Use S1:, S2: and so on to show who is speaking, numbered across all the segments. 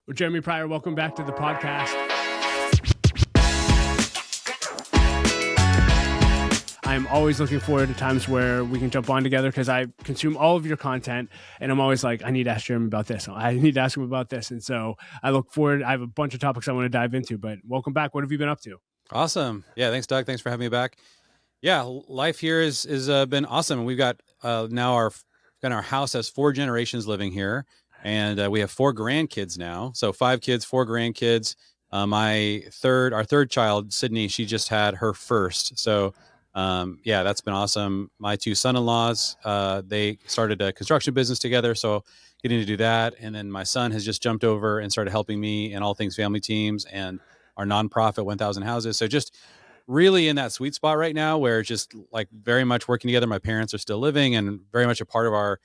S1: Well, Jeremy Pryor, welcome back to the podcast. I'm always looking forward to times where we can jump on together because I consume all of your content and I'm always like, I need to ask Jeremy about this. I need to ask him about this. And so I look forward. I have a bunch of topics I want to dive into, but welcome back. What have you been up to?
S2: Awesome. Yeah. Thanks, Doug. Thanks for having me back. Yeah. Life here is been awesome. We've got now our house has 4 generations living here, and we have 4 grandkids now. So 5 kids, 4 grandkids. Our third child, Sydney, she just had her first. So yeah, that's been awesome. My 2 son-in-laws, they started a construction business together. So getting to do that. And then my son has just jumped over and started helping me in all things family teams and our nonprofit 1,000 Houses. So just really in that sweet spot right now where it's just like very much working together. My parents are still living and very much a part of our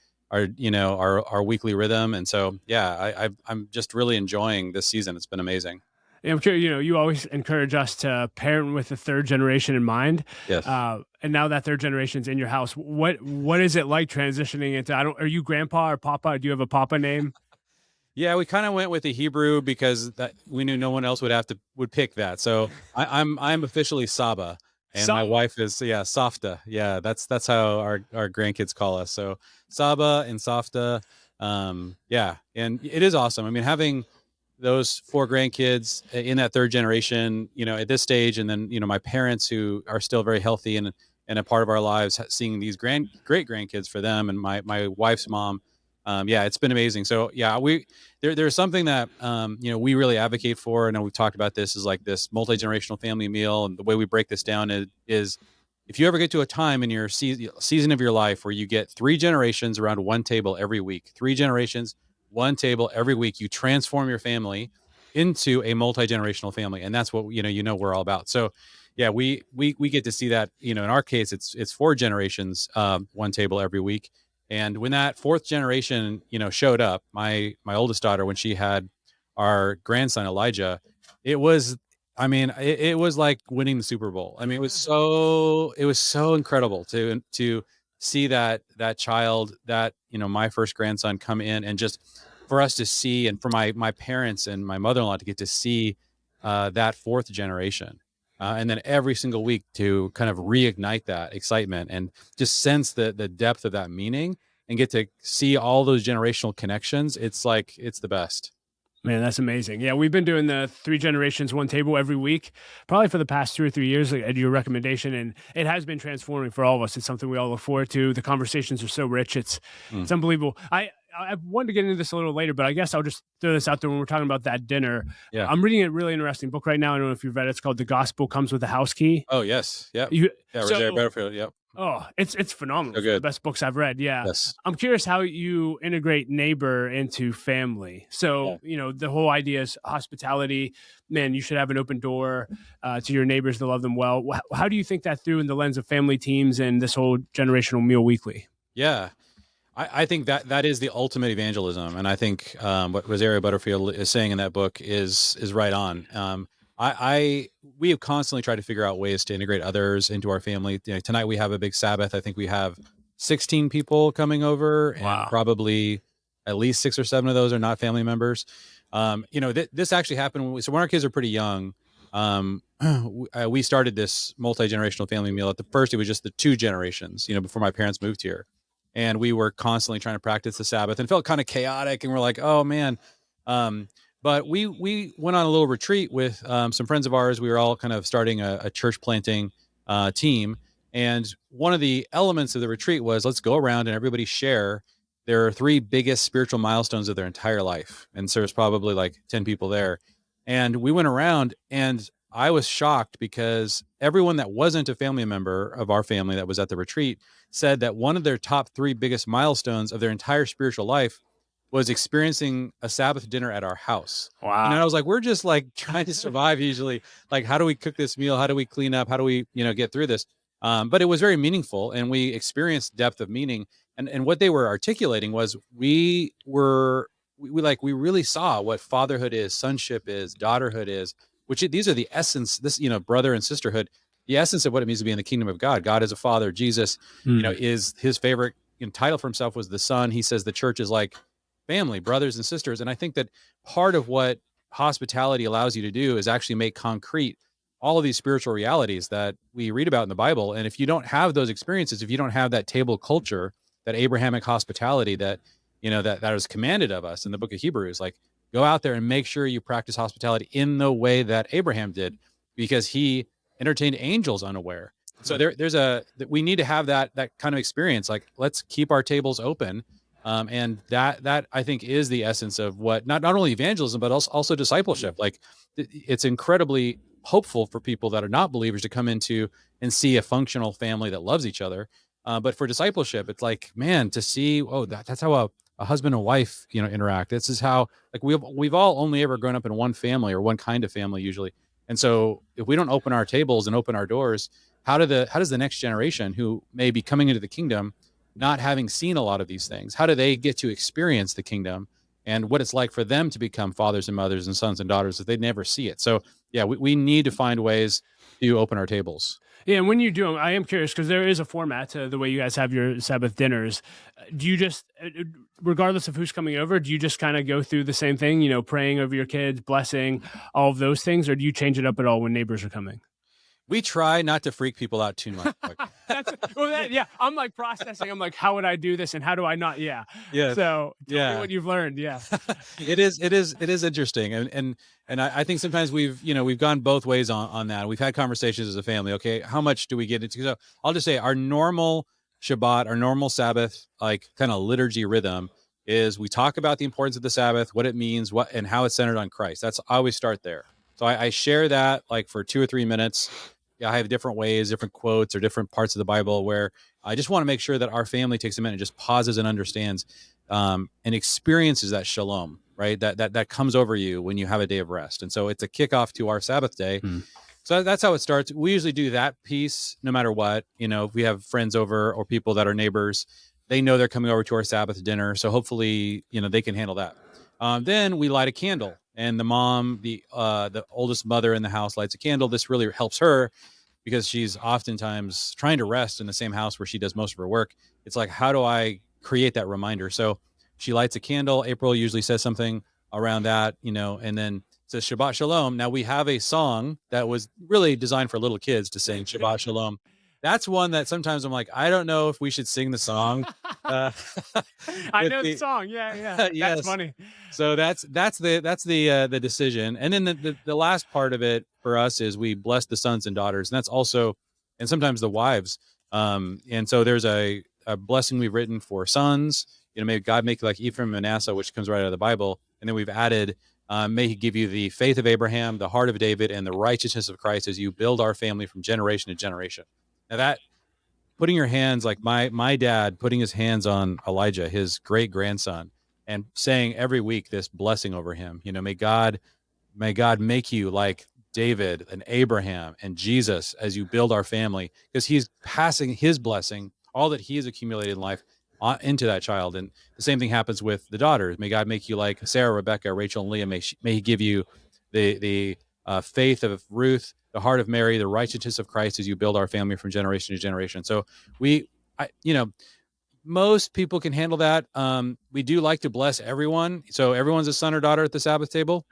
S2: weekly rhythm. And so, yeah, I'm just really enjoying this season. It's been amazing.
S1: And I'm sure, you always encourage us to parent with the third generation in mind.
S2: Yes.
S1: And now that third generation's in your house, what is it like transitioning into, are you grandpa or papa? Do you have a papa name?
S2: Yeah, we kind of went with the Hebrew because we knew no one else would pick that. So I'm officially Saba, and my wife is Safta. Yeah, that's how our grandkids call us. So Saba and Safta. Yeah, and it is awesome. I mean, having those 4 grandkids in that third generation, at this stage, and then my parents who are still very healthy and a part of our lives, seeing these great grandkids for them, and my wife's mom. Yeah, it's been amazing. So yeah, there's something that we really advocate for. I know we've talked about this, is like this multi-generational family meal, and the way we break this down is if you ever get to a time in your season of your life where you get 3 generations around one table every week, 3 generations, one table every week, you transform your family into a multi-generational family, and that's what we're all about. So yeah, we get to see that. In our case, it's 4 generations, one table every week. And when that 4th generation, showed up, my oldest daughter, when she had our grandson Elijah, it was like winning the Super Bowl. I mean, it was so incredible to see that child, that my first grandson, come in, and just for us to see, and for my parents and my mother-in-law to get to see that 4th generation. And then every single week to kind of reignite that excitement and just sense the depth of that meaning and get to see all those generational connections. It's the best.
S1: Man, that's amazing. Yeah, we've been doing the 3 generations, one table every week, probably for the past 2 or 3 years at your recommendation. And it has been transforming for all of us. It's something we all look forward to. The conversations are so rich. It's unbelievable. I wanted to get into this a little later, but I guess I'll just throw this out there when we're talking about that dinner.
S2: Yeah.
S1: I'm reading a really interesting book right now. I don't know if you've read it. It's called The Gospel Comes with a House Key.
S2: Oh, yes. Yep. Rosario Butterfield. Yep.
S1: Oh, it's phenomenal.
S2: So good.
S1: The best books I've read. Yeah.
S2: Yes.
S1: I'm curious how you integrate neighbor into family. So, the whole idea is hospitality. Man, you should have an open door to your neighbors to love them well. How do you think that through in the lens of family teams and this whole generational meal weekly?
S2: Yeah. I think that is the ultimate evangelism. And I think what Rosario Butterfield is saying in that book is right on. We have constantly tried to figure out ways to integrate others into our family. Tonight we have a big Sabbath. I think we have 16 people coming over, and probably at least 6 or 7 of those are not family members. This actually happened when our kids are pretty young. We started this multi-generational family meal. At the first, it was just the 2 generations, before my parents moved here. And we were constantly trying to practice the Sabbath and felt kind of chaotic. And we're like, oh man. But we went on a little retreat with some friends of ours. We were all kind of starting a church planting team. And one of the elements of the retreat was, let's go around and everybody share their 3 biggest spiritual milestones of their entire life. And so there's probably like 10 people there. And we went around, and I was shocked because everyone that wasn't a family member of our family that was at the retreat said that one of their top 3 biggest milestones of their entire spiritual life was experiencing a Sabbath dinner at our house.
S1: Wow.
S2: And I was like, we're just like trying to survive usually. Like, how do we cook this meal? How do we clean up? How do we, get through this? But it was very meaningful, and we experienced depth of meaning. And what they were articulating was we really saw what fatherhood is, sonship is, daughterhood is, which these are the essence, this, brother and sisterhood, the essence of what it means to be in the kingdom of God. God is a father. Jesus, is his favorite title for himself was the son. He says the church is like family, brothers and sisters. And I think that part of what hospitality allows you to do is actually make concrete all of these spiritual realities that we read about in the Bible. And if you don't have those experiences, if you don't have that table culture, that Abrahamic hospitality that, that is commanded of us in the book of Hebrews, like, go out there and make sure you practice hospitality in the way that Abraham did, because he entertained angels unaware. So we need to have that kind of experience. Like, let's keep our tables open. And that I think is the essence of what not only evangelism, but also discipleship. Like, it's incredibly hopeful for people that are not believers to come into and see a functional family that loves each other. But for discipleship, it's like, man, to see, that's how a husband and wife, interact. This is how, like, we've all only ever grown up in one family or one kind of family usually. And so if we don't open our tables and open our doors, how does the next generation who may be coming into the kingdom, not having seen a lot of these things, how do they get to experience the kingdom and what it's like for them to become fathers and mothers and sons and daughters if they never see it? So yeah, we need to find ways to open our tables.
S1: Yeah, and when you do them, I am curious because there is a format to the way you guys have your Sabbath dinners. Do you just, regardless of who's coming over, do you just kind of go through the same thing, praying over your kids, blessing, all of those things, or do you change it up at all when neighbors are coming?
S2: We try not to freak people out too much.
S1: Yeah, I'm like processing. I'm like, how would I do this, and how do I not? Yeah. So tell me what you've learned. Yeah.
S2: It is interesting, and I think sometimes we've gone both ways on that. We've had conversations as a family. Okay, how much do we get into? So I'll just say our normal Shabbat, our normal Sabbath, like, kind of liturgy rhythm is we talk about the importance of the Sabbath, what it means, and how it's centered on Christ. That's, I always start there. So I share that, like, for 2 or 3 minutes. Yeah, I have different ways, different quotes, or different parts of the Bible where I just want to make sure that our family takes a minute and just pauses and understands, and experiences that shalom, right? That comes over you when you have a day of rest. And so it's a kickoff to our Sabbath day. So that's how it starts. We usually do that piece no matter what. If we have friends over or people that are neighbors, they know they're coming over to our Sabbath dinner. So hopefully, they can handle that. Then we light a candle, and the mom, the oldest mother in the house, lights a candle. This really helps her because she's oftentimes trying to rest in the same house where she does most of her work. It's like, how do I create that reminder? So she lights a candle. April usually says something around that, and then says Shabbat Shalom. Now, we have a song that was really designed for little kids to sing Shabbat Shalom. That's one that sometimes I'm like, I don't know if we should sing the song.
S1: I know the song. Yeah.
S2: Yes.
S1: That's funny.
S2: So that's the decision. And then the last part of it for us is we bless the sons and daughters, and that's also, and sometimes the wives. And so there's a blessing we've written for sons. May God make you like Ephraim and Manasseh, which comes right out of the Bible. And then we've added, may he give you the faith of Abraham, the heart of David, and the righteousness of Christ as you build our family from generation to generation. Now, that putting your hands, like my dad putting his hands on Elijah, his great grandson, and saying every week this blessing over him, may God make you like David and Abraham and Jesus as you build our family, because he's passing his blessing, all that he has accumulated in life, into that child. And the same thing happens with the daughters. May God make you like Sarah, Rebecca, Rachel, and Leah. May he give you the faith of Ruth, the heart of Mary, the righteousness of Christ as you build our family from generation to generation. So most people can handle that. We do like to bless everyone. So everyone's a son or daughter at the Sabbath table.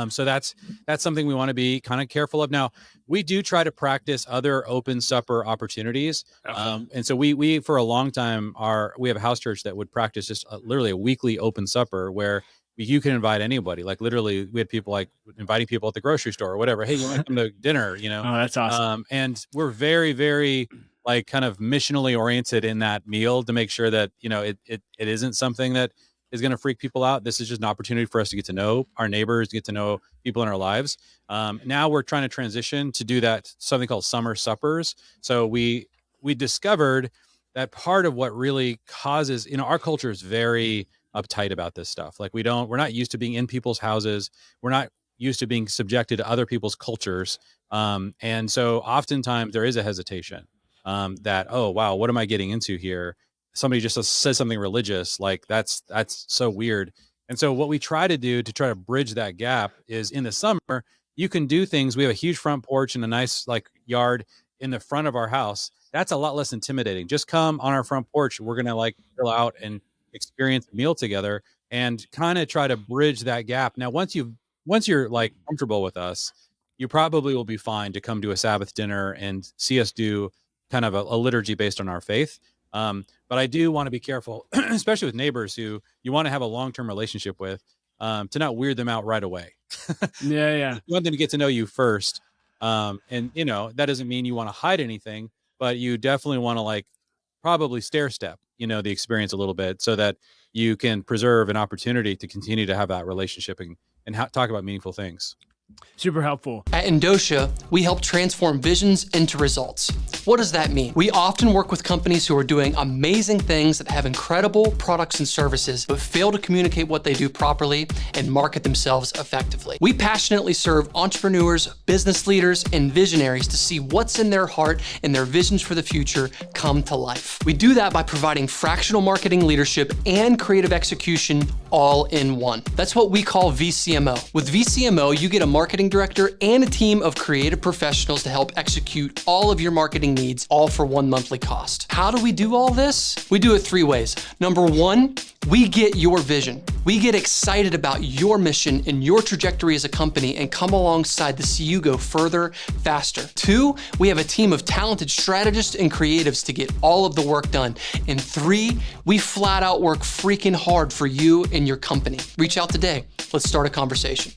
S2: So that's something we want to be kind of careful of. Now, we do try to practice other open supper opportunities. And so we for a long time we have a house church that would practice just literally a weekly open supper where you can invite anybody. Like, literally, we had people like inviting people at the grocery store or whatever. Hey, you want to come to dinner?
S1: Oh, that's awesome.
S2: And we're very, very, like, kind of missionally oriented in that meal to make sure that, it isn't something that is going to freak people out. This is just an opportunity for us to get to know our neighbors, get to know people in our lives. Now we're trying to transition to do that, something called summer suppers. So we discovered that part of what really causes, our culture is very uptight about this stuff. Like, we're not used to being in people's houses. We're not used to being subjected to other people's cultures. And so oftentimes there is a hesitation that, oh, wow, what am I getting into here? Somebody just says something religious, like that's so weird. And so what we try to do to try to bridge that gap is, in the summer, you can do things. We have a huge front porch and a nice, like, yard in the front of our house. That's a lot less intimidating. Just come on our front porch. We're going to, like, grill out and experience a meal together. and kind of try to bridge that gap. Now, once you're like comfortable with us, you probably will be fine to come to a Sabbath dinner and see us do kind of a liturgy based on our faith. But I do want to be careful, especially with neighbors who you want to have a long-term relationship with, to not weird them out right away.
S1: Yeah, yeah.
S2: You want them to get to know you first. And that doesn't mean you want to hide anything, but you definitely want to like probably stair step, the experience a little bit so that you can preserve an opportunity to continue to have that relationship and talk about meaningful things.
S1: Super helpful.
S3: At Indosha, we help transform visions into results. What does that mean? We often work with companies who are doing amazing things that have incredible products and services, but fail to communicate what they do properly and market themselves effectively. We passionately serve entrepreneurs, business leaders, and visionaries to see what's in their heart and their visions for the future come to life. We do that by providing fractional marketing leadership and creative execution all in one. That's what we call VCMO. With VCMO, you get a marketing director and a team of creative professionals to help execute all of your marketing needs, all for one monthly cost. How do we do all this? We do it 3 ways. Number 1, we get your vision. We get excited about your mission and your trajectory as a company and come alongside to see you go further, faster. 2, we have a team of talented strategists and creatives to get all of the work done. And 3, we flat out work freaking hard for you and your company. Reach out today. Let's start a conversation.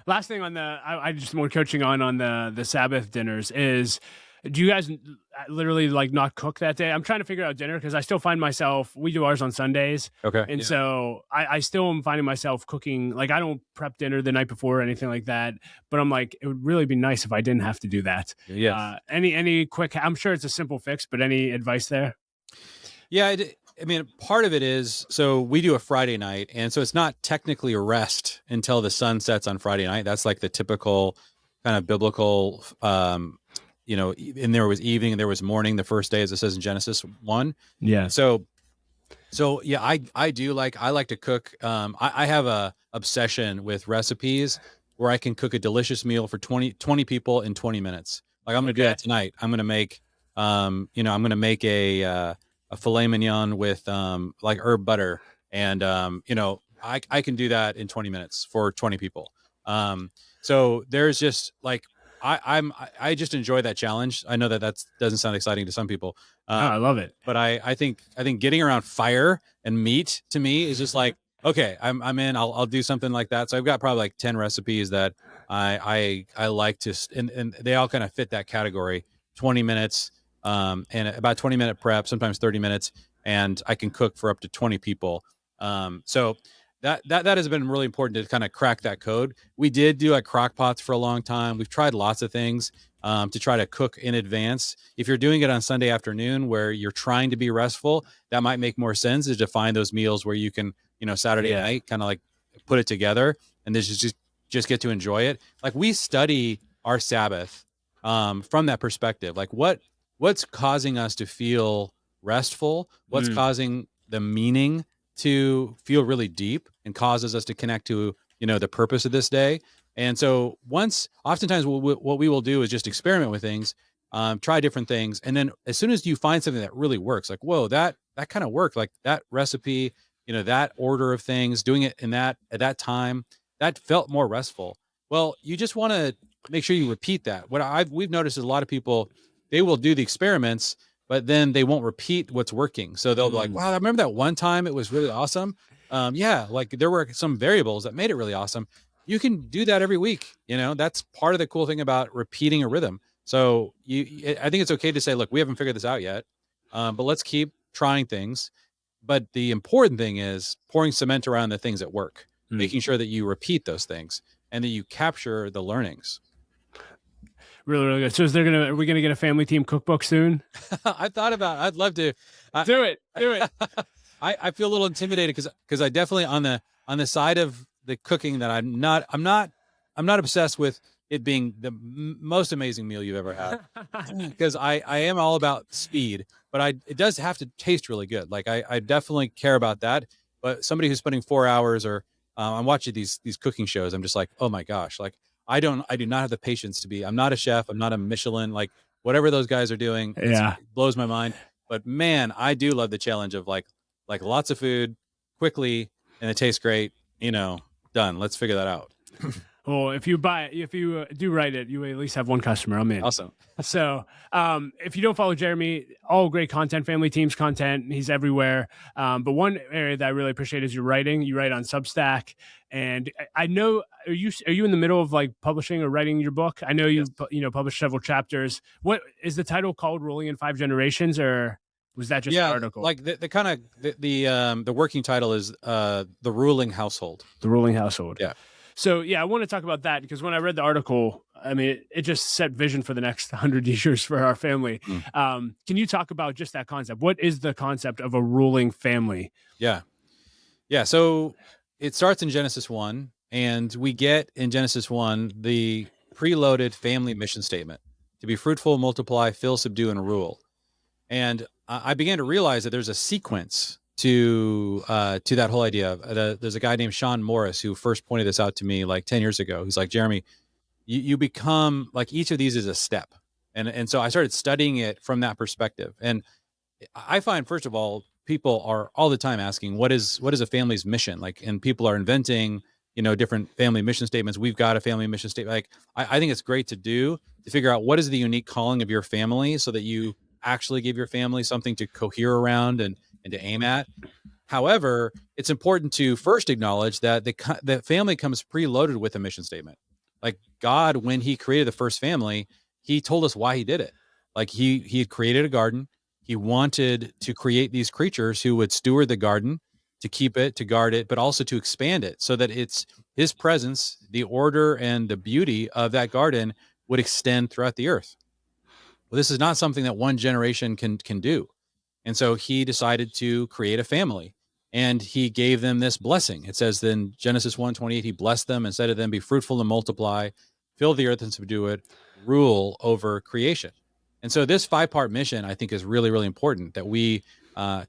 S1: Last thing on I just more coaching on the Sabbath dinners is, do you guys literally like not cook that day? I'm trying to figure out dinner because I still find myself, we do ours on Sundays.
S2: Okay.
S1: And so I still am finding myself cooking. Like I don't prep dinner the night before or anything like that, but I'm like, it would really be nice if I didn't have to do that.
S2: Yes.
S1: Any quick, I'm sure it's a simple fix, but any advice there?
S2: Yeah. I mean, part of it is, so we do a Friday night, and so it's not technically a rest until the sun sets on Friday night. That's like the typical kind of biblical, and there was evening and there was morning the first day, as it says in Genesis 1.
S1: Yeah.
S2: So yeah, I like to cook. I have a obsession with recipes where I can cook a delicious meal for 20 people in 20 minutes. Like I'm going to do that tonight. I'm going to make, I'm going to make a filet mignon with like herb butter, and I can do that in 20 minutes for 20 people. So there's just like I just enjoy that challenge. I know that doesn't sound exciting to some people.
S1: I love it.
S2: But I think getting around fire and meat to me is just like, okay, I'm in. I'll do something like that. So I've got probably like 10 recipes that I like to, and they all kind of fit that category. 20 minutes. And about 20-minute prep, sometimes 30 minutes, and I can cook for up to 20 people. So that has been really important to kind of crack that code. We did do like crock pots for a long time. We've tried lots of things to try to cook in advance. If you're doing it on Sunday afternoon where you're trying to be restful, that might make more sense, is to find those meals where you can, Saturday night kind of like put it together and just get to enjoy it. Like we study our Sabbath from that perspective. Like what's causing us to feel restful? What's causing the meaning to feel really deep and causes us to connect to, the purpose of this day? And so oftentimes what we will do is just experiment with things, try different things. And then as soon as you find something that really works, like, whoa, that kind of worked, like that recipe, that order of things, doing it at that time, that felt more restful. Well, you just want to make sure you repeat that. We've noticed is a lot of people, they will do the experiments, but then they won't repeat what's working. So they'll be like, wow, I remember that one time it was really awesome. Yeah, like there were some variables that made it really awesome. You can do that every week. That's part of the cool thing about repeating a rhythm. So I think it's okay to say, look, we haven't figured this out yet, but let's keep trying things. But the important thing is pouring cement around the things that work, making sure that you repeat those things and that you capture the learnings.
S1: Really, really good. So are we gonna get a family team cookbook soon?
S2: I'd love to.
S1: Do it.
S2: I feel a little intimidated because I definitely on the side of the cooking that I'm not obsessed with it being the most amazing meal you've ever had, because I am all about speed, but it does have to taste really good. Like I definitely care about that. But somebody who's spending 4 hours or I'm watching these cooking shows, I'm just like, oh my gosh, like I do not have the patience to be. I'm not a chef. I'm not a Michelin. Like whatever those guys are doing, it blows my mind. But man, I do love the challenge of like, like lots of food quickly, and it tastes great. Done. Let's figure that out.
S1: Well, if you do write it, you at least have one customer. I'm in.
S2: Awesome.
S1: So, if you don't follow Jeremy, all great content, family teams content, he's everywhere. But one area that I really appreciate is your writing. You write on Substack, and I know, are you in the middle of like publishing or writing your book? I know you published several chapters. What is the title called? Rolling in 5 Generations, or was that just an article?
S2: Like the kind of the working title is the ruling household.
S1: The Ruling Household.
S2: Yeah.
S1: So yeah, I want to talk about that because when I read the article, I mean, it just set vision for the next 100 years for our family. Can you talk about just that concept? What is the concept of a ruling family?
S2: Yeah. So it starts in Genesis 1, and we get in Genesis 1 the preloaded family mission statement: to be fruitful, multiply, fill, subdue, and rule. And I began to realize that there's a sequence to that whole idea. There's a guy named Sean Morris who first pointed this out to me like 10 years ago. He's like, Jeremy, you become like, each of these is a step. And so I started studying it from that perspective. And I find, first of all, people are all the time asking, what is a family's mission? Like, and people are inventing, different family mission statements. We've got a family mission statement. Like, I think it's great to figure out what is the unique calling of your family so that you actually give your family something to cohere around and to aim at. However, it's important to first acknowledge that the family comes preloaded with a mission statement. Like, God, when he created the first family, he told us why he did it. Like, he had created a garden. He wanted to create these creatures who would steward the garden, to keep it, to guard it, but also to expand it so that it's his presence, the order and the beauty of that garden would extend throughout the earth. Well, this is not something that one generation can do. And so he decided to create a family, and he gave them this blessing. It says in Genesis 1:28, he blessed them and said to them, be fruitful and multiply, fill the earth and subdue it, rule over creation. And so this 5-part mission, I think, is really, really important that we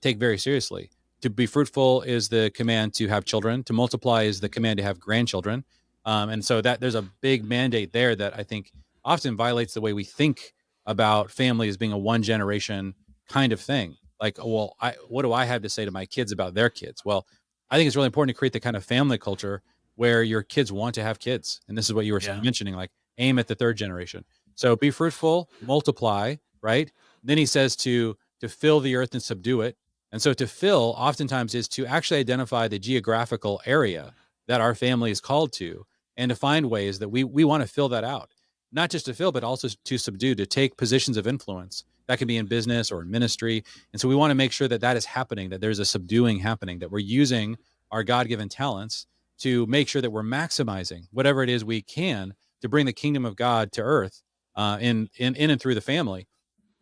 S2: take very seriously. To be fruitful is the command to have children. To multiply is the command to have grandchildren. And so that there's a big mandate there that I think often violates the way we think about family as being a one generation kind of thing. Like, well, what do I have to say to my kids about their kids? Well, I think it's really important to create the kind of family culture where your kids want to have kids. And this is what you were mentioning, like aim at the 3rd generation. So be fruitful, multiply, right? Then he says to fill the earth and subdue it. And so to fill oftentimes is to actually identify the geographical area that our family is called to, and to find ways that we want to fill that out. Not just to fill, but also to subdue, to take positions of influence. That can be in business or in ministry. And so we want to make sure that that is happening, that there's a subduing happening, that we're using our God-given talents to make sure that we're maximizing whatever it is we can to bring the kingdom of God to earth in and through the family.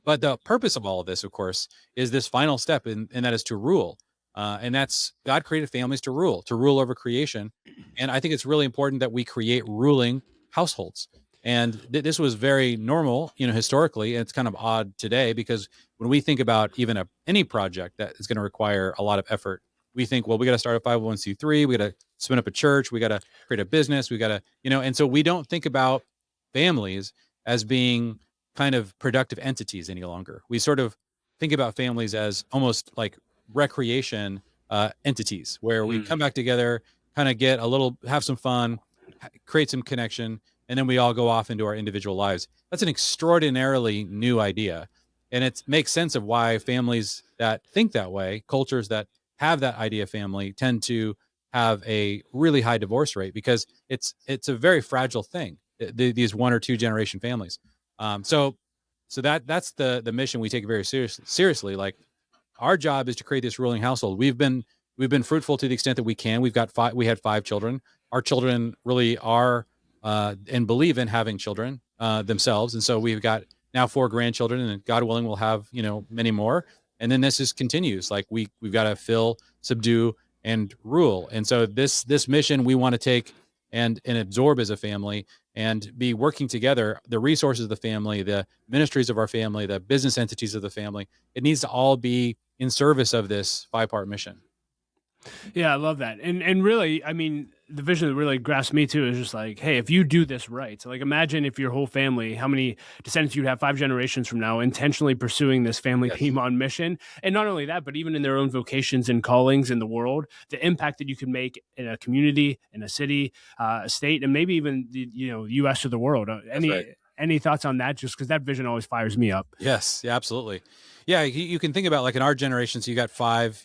S2: But the purpose of all of this, of course, is this final step, and that is to rule. And that's, God created families to rule over creation. And I think it's really important that we create ruling households. And this was very normal, historically, and it's kind of odd today, because when we think about even any project that is going to require a lot of effort, we think, well, we got to start a 501c3, we got to spin up a church, we got to create a business, we got to, and so we don't think about families as being kind of productive entities any longer. We sort of think about families as almost like recreation entities, where we come back together, kind of have some fun, create some connection, and then we all go off into our individual lives. That's an extraordinarily new idea. And it makes sense of why families that think that way, cultures that have that idea of family, tend to have a really high divorce rate, because it's a very fragile thing, these 1 or 2 generation families. So that's the mission we take very seriously. Like, our job is to create this ruling household. We've been fruitful to the extent that we can. We had 5 children. Our children really are and believe in having children themselves. And so we've got now 4 grandchildren, and God willing, we'll have, many more. And then this just continues. Like, we've got to fill, subdue, and rule. And so this mission we want to take and absorb as a family, and be working together, the resources of the family, the ministries of our family, the business entities of the family. It needs to all be in service of this 5-part mission.
S1: Yeah, I love that. And really, I mean, the vision that really grasped me too is just like, hey, if you do this right, so like imagine if your whole family, how many descendants you'd have 5 generations from now intentionally pursuing this family
S2: Yes.
S1: theme on mission. And not only that, but even in their own vocations and callings in the world, the impact that you can make in a community, in a city, a state, and maybe even the US or the world.
S2: That's right.
S1: Any thoughts on that? Just because that vision always fires me up.
S2: Yes, yeah, absolutely. Yeah, you can think about like in our generation, so you got five,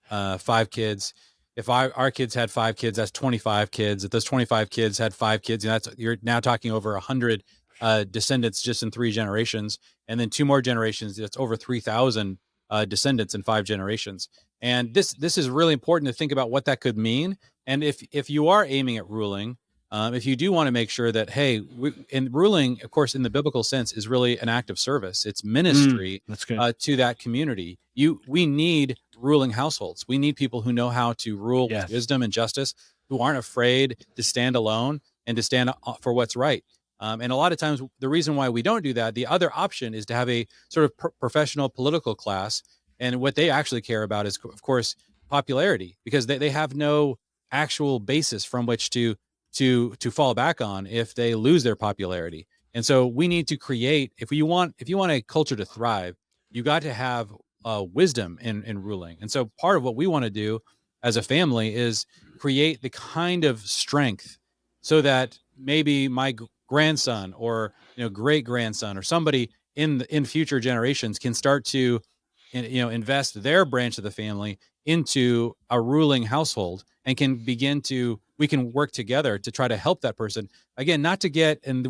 S2: 5 kids. If our kids had 5 kids, that's 25 kids. If those 25 kids had 5 kids, you're now talking over 100 descendants just in 3 generations, and then 2 more generations. That's over 3,000 descendants in 5 generations. And this is really important to think about what that could mean. And if you are aiming at ruling, if you do want to make sure that, hey, in ruling, of course, in the biblical sense, is really an act of service. It's ministry
S1: That's good.
S2: to that community. We need ruling households. We need people who know how to rule
S1: Yes.
S2: with wisdom and justice, who aren't afraid to stand alone and to stand for what's right. And a lot of times, the reason why we don't do that, the other option is to have a sort of professional political class. And what they actually care about is, of course, popularity, because they have no actual basis from which to fall back on if they lose their popularity. And so we need to create, if you want a culture to thrive, you got to have wisdom in ruling. And so part of what we want to do as a family is create the kind of strength so that maybe my grandson or great grandson or somebody in future generations can start to invest their branch of the family into a ruling household, and we can work together to try to help that person, again, not to get, and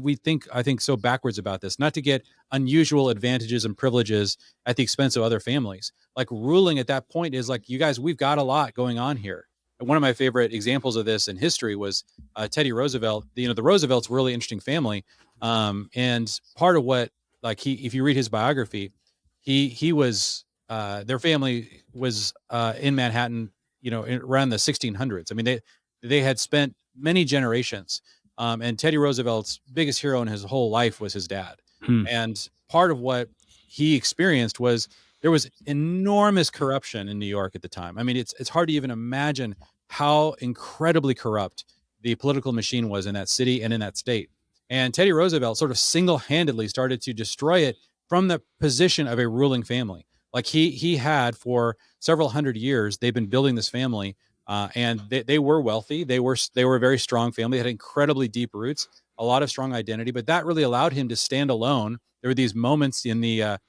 S2: I think so backwards about this, not to get unusual advantages and privileges at the expense of other families. Like ruling at that point is like, you guys, we've got a lot going on here. And one of my favorite examples of this in history was Teddy Roosevelt. The Roosevelts were a really interesting family. And part of what, like, if you read his biography, he was, their family was in Manhattan, around the 1600s. I mean, they had spent many generations. And Teddy Roosevelt's biggest hero in his whole life was his dad. And part of what he experienced was there was enormous corruption in New York at the time. I mean, it's hard to even imagine how incredibly corrupt the political machine was in that city and in that state. And Teddy Roosevelt sort of single-handedly started to destroy it from the position of a ruling family. Like he had for several hundred years, they've been building this family, and they were wealthy. They were a very strong family. They had incredibly deep roots, a lot of strong identity, but that really allowed him to stand alone. There were these moments in the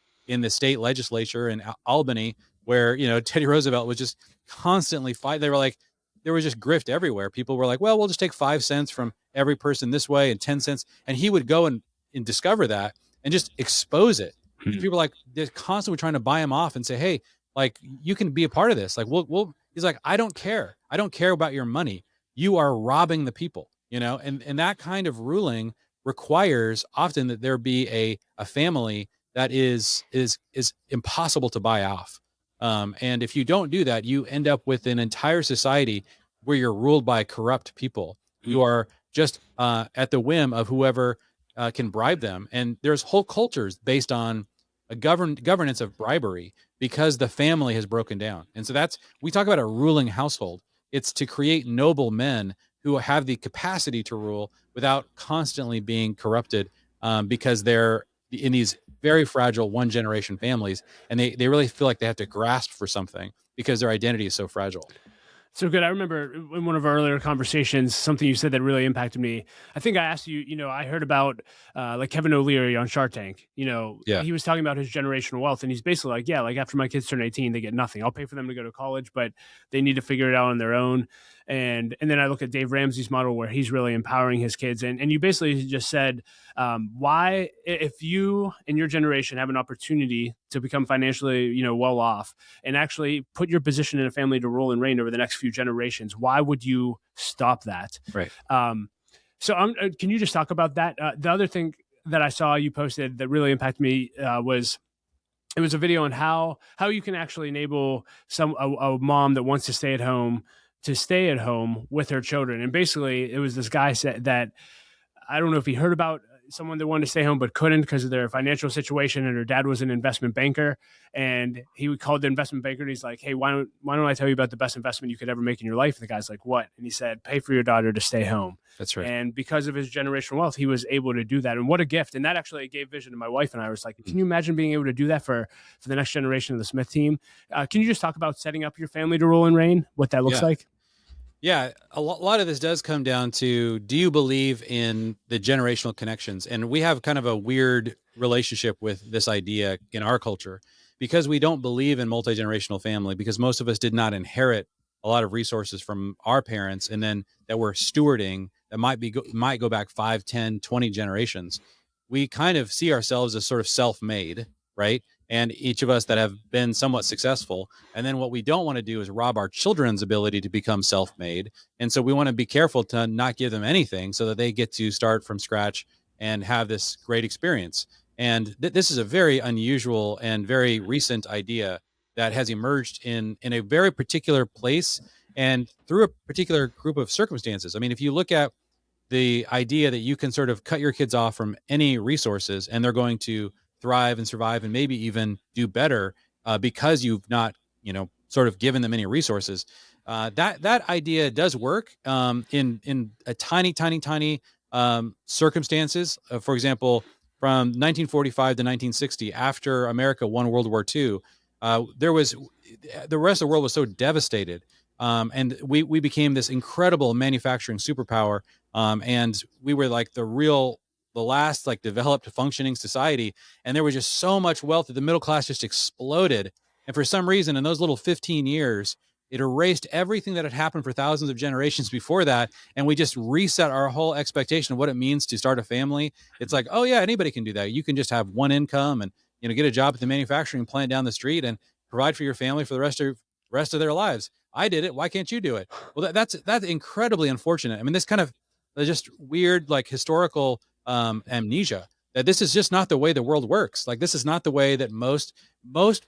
S2: state legislature in Albany where Teddy Roosevelt was just constantly fight. They were like, there was just grift everywhere. People were like, well, we'll just take 5 cents from every person this way and 10 cents, and he would go and discover that and just expose it. People were like, they're constantly trying to buy him off and say, hey, like, you can be a part of this. Like, he's like, I don't care. I don't care about your money. You are robbing the people, and that kind of ruling requires often that there be a family that is impossible to buy off. And if you don't do that, you end up with an entire society where you're ruled by corrupt people. You are just at the whim of whoever can bribe them. And there's whole cultures based on a governance of bribery because the family has broken down. And so we talk about a ruling household. It's to create noble men who have the capacity to rule without constantly being corrupted, because they're in these very fragile 1-generation families, and they really feel like they have to grasp for something because their identity is so fragile.
S1: So good. I remember in one of our earlier conversations, something you said that really impacted me. I think I asked you, I heard about like Kevin O'Leary on Shark Tank.
S2: Yeah.
S1: He was talking about his generational wealth, and he's basically like, yeah, like after my kids turn 18, they get nothing. I'll pay for them to go to college, but they need to figure it out on their own. And then I look at Dave Ramsey's model where he's really empowering his kids. And you basically just said, why, if you and your generation have an opportunity to become financially, well off and actually put your position in a family to rule and reign over the next few generations, why would you stop that?
S2: Right.
S1: So can you just talk about that? The other thing that I saw you posted that really impacted me was it was a video on how you can actually enable a mom that wants to stay at home with her children. And basically it was this guy said that, I don't know if he heard about someone that wanted to stay home but couldn't because of their financial situation, and her dad was an investment banker, and he called the investment banker and he's like, hey, why don't I tell you about the best investment you could ever make in your life? And the guy's like, what? And he said, pay for your daughter to stay home.
S2: That's right.
S1: And because of his generational wealth, he was able to do that. And what a gift. And that actually gave vision to my wife and I. Was like, can you imagine being able to do that for the next generation of the Smith team? Can you just talk about setting up your family to rule and reign, what that looks like?
S2: Yeah, a lot of this does come down to, do you believe in the generational connections? And we have kind of a weird relationship with this idea in our culture because we don't believe in multi-generational family, because most of us did not inherit a lot of resources from our parents and then that we're stewarding that might go back 5, 10, 20 generations. We kind of see ourselves as sort of self-made, right? And each of us that have been somewhat successful. And then what we don't want to do is rob our children's ability to become self-made. And so we want to be careful to not give them anything so that they get to start from scratch and have this great experience. And this is a very unusual and very recent idea that has emerged in a very particular place and through a particular group of circumstances. I mean, if you look at the idea that you can sort of cut your kids off from any resources and they're going to thrive and survive and maybe even do better because you've not, sort of given them any resources. That idea does work in a tiny circumstances. For example, from 1945 to 1960, after America won World War II, the rest of the world was so devastated. And we became this incredible manufacturing superpower. And we were like the last like developed functioning society. And there was just so much wealth that the middle class just exploded. And for some reason, in those little 15 years, it erased everything that had happened for thousands of generations before that. And we just reset our whole expectation of what it means to start a family. It's like, oh yeah, anybody can do that. You can just have one income and, get a job at the manufacturing plant down the street and provide for your family for the rest of their lives. I did it. Why can't you do it? Well, that's incredibly unfortunate. I mean, this kind of just weird, like historical amnesia that this is just not the way the world works. Like, this is not the way that most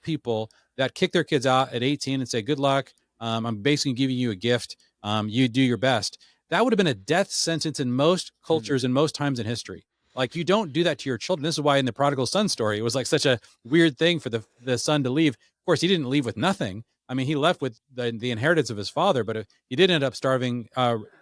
S2: people that kick their kids out at 18 and say, good luck. I'm basically giving you a gift. You do your best. That would have been a death sentence in most cultures and most times in history. Like, you don't do that to your children. This is why in the prodigal son story, it was like such a weird thing for the son to leave. Of course, he didn't leave with nothing. I mean, he left with the inheritance of his father, but he did end up starving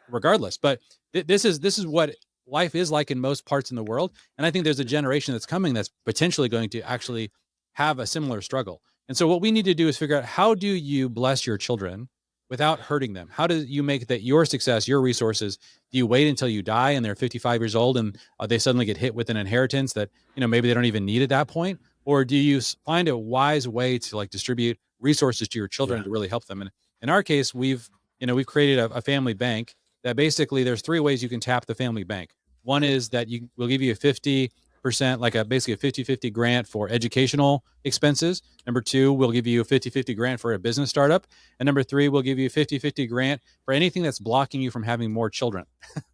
S2: regardless. But this is what life is like in most parts in the world. And I think there's a generation that's coming that's potentially going to actually have a similar struggle. And so what we need to do is figure out, how do you bless your children without hurting them? How do you make that your success, your resources? Do you wait until you die and they're 55 years old and they suddenly get hit with an inheritance that, maybe they don't even need at that point? Or do you find a wise way to like distribute resources to your children to really help them? And in our case, we've created a family bank that basically there's 3 ways you can tap the family bank. One is that we'll give you a 50%, like basically a 50-50 grant for educational expenses. Number 2, we'll give you a 50-50 grant for a business startup. And number 3, we'll give you a 50-50 grant for anything that's blocking you from having more children.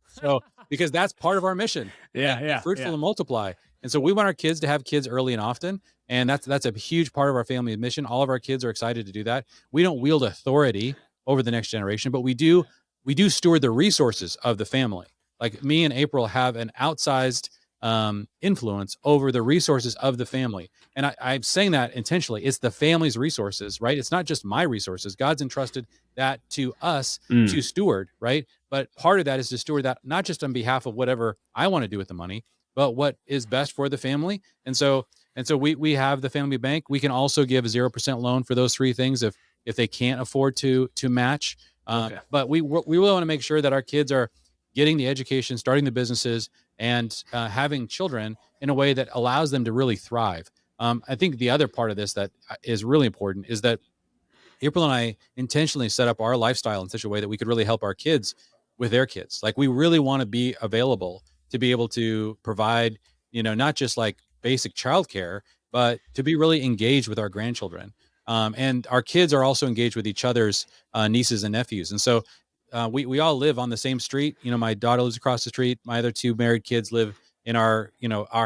S2: So, because that's part of our mission. Fruitful and multiply. And so we want our kids to have kids early and often. And that's a huge part of our family mission. All of our kids are excited to do that. We don't wield authority over the next generation, but we do steward the resources of the family. Like, me and April have an outsized influence over the resources of the family. And I'm saying that intentionally. It's the family's resources, right? It's not just my resources. God's entrusted that to us to steward, right? But part of that is to steward that not just on behalf of whatever I want to do with the money, but what is best for the family. And so we have the family bank. We can also give a 0% loan for those 3 things if they can't afford to match. But we really want to make sure that our kids are getting the education, starting the businesses, and having children in a way that allows them to really thrive. I think the other part of this that is really important is that April and I intentionally set up our lifestyle in such a way that we could really help our kids with their kids. Like, we really want to be available to be able to provide, not just like basic childcare, but to be really engaged with our grandchildren. And our kids are also engaged with each other's nieces and nephews. And so we all live on the same street. My daughter lives across the street. My other 2 married kids live in our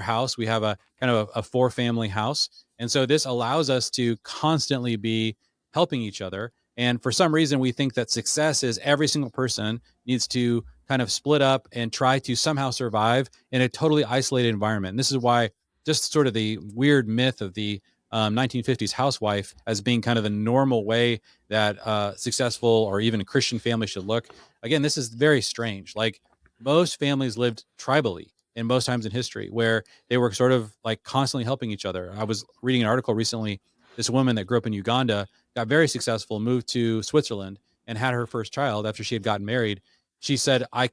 S2: house. We have a kind of a 4-family house. And so this allows us to constantly be helping each other. And for some reason, we think that success is every single person needs to kind of split up and try to somehow survive in a totally isolated environment. And this is why just sort of the weird myth of the 1950s housewife as being kind of the normal way that successful or even a Christian family should look. Again, this is very strange. Like most families lived tribally in most times in history where they were sort of like constantly helping each other. I was reading an article recently. This woman that grew up in Uganda got very successful, moved to Switzerland and had her first child after she had gotten married. She said, I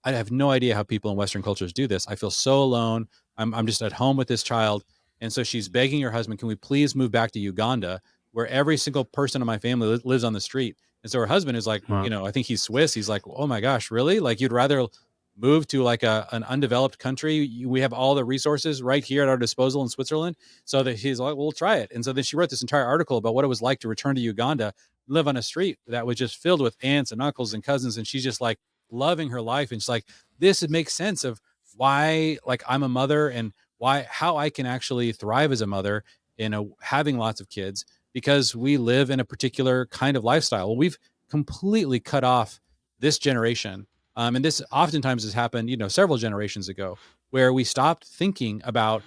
S2: have no idea how people in Western cultures do this. I feel so alone. I'm just at home with this child. And so she's begging her husband, can we please move back to Uganda where every single person in my family lives on the street? And so her husband is like,
S1: Wow.
S2: I think he's Swiss. He's like, oh my gosh, really? Like you'd rather move to like an undeveloped country? We have all the resources right here at our disposal in Switzerland. So that he's like, well, we'll try it. And so then she wrote this entire article about what it was like to return to Uganda, live on a street that was just filled with aunts and uncles and cousins. And she's just like loving her life. And she's like, this makes sense of why like I'm a mother and how I can actually thrive as a mother in having lots of kids because we live in a particular kind of lifestyle. Well, we've completely cut off this generation. And this oftentimes has happened, several generations ago, where we stopped thinking about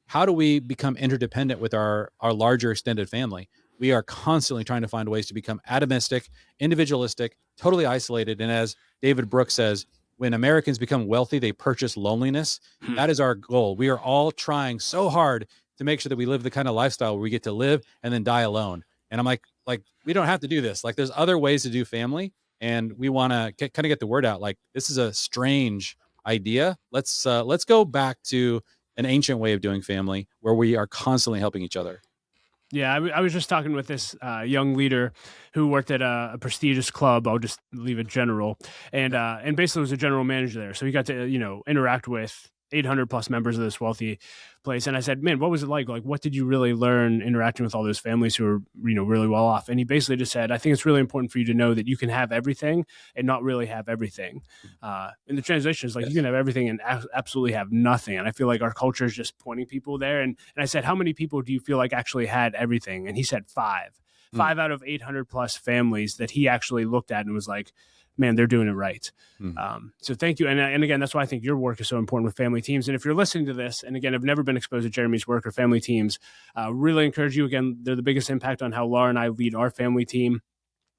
S2: how do we become interdependent with our larger extended family. We are constantly trying to find ways to become atomistic, individualistic, totally isolated. And as David Brooks says, when Americans become wealthy, they purchase loneliness. That is our goal. We are all trying so hard to make sure that we live the kind of lifestyle where we get to live and then die alone. And I'm like, we don't have to do this. Like there's other ways to do family. And we want to kind of get the word out. Like this is a strange idea. Let's go back to an ancient way of doing family where we are constantly helping each other.
S1: Yeah, I was just talking with this young leader who worked at a prestigious club. I'll just leave it general, and basically was a general manager there. So he got to interact with 800 plus members of this wealthy place. And I said, man, what was it like? Like, what did you really learn interacting with all those families who are really well off? And he basically just said, I think it's really important for you to know that you can have everything and not really have everything. And the translation is like, you can have everything and absolutely have nothing. And I feel like our culture is just pointing people there. And I said, how many people do you feel like actually had everything? And he said five out of 800 plus families that he actually looked at and was like, man, they're doing it right. So thank you. And again, that's why I think your work is so important with family teams. And if you're listening to this, and again, have never been exposed to Jeremy's work or family teams, really encourage you. Again, they're the biggest impact on how Laura and I lead our family team.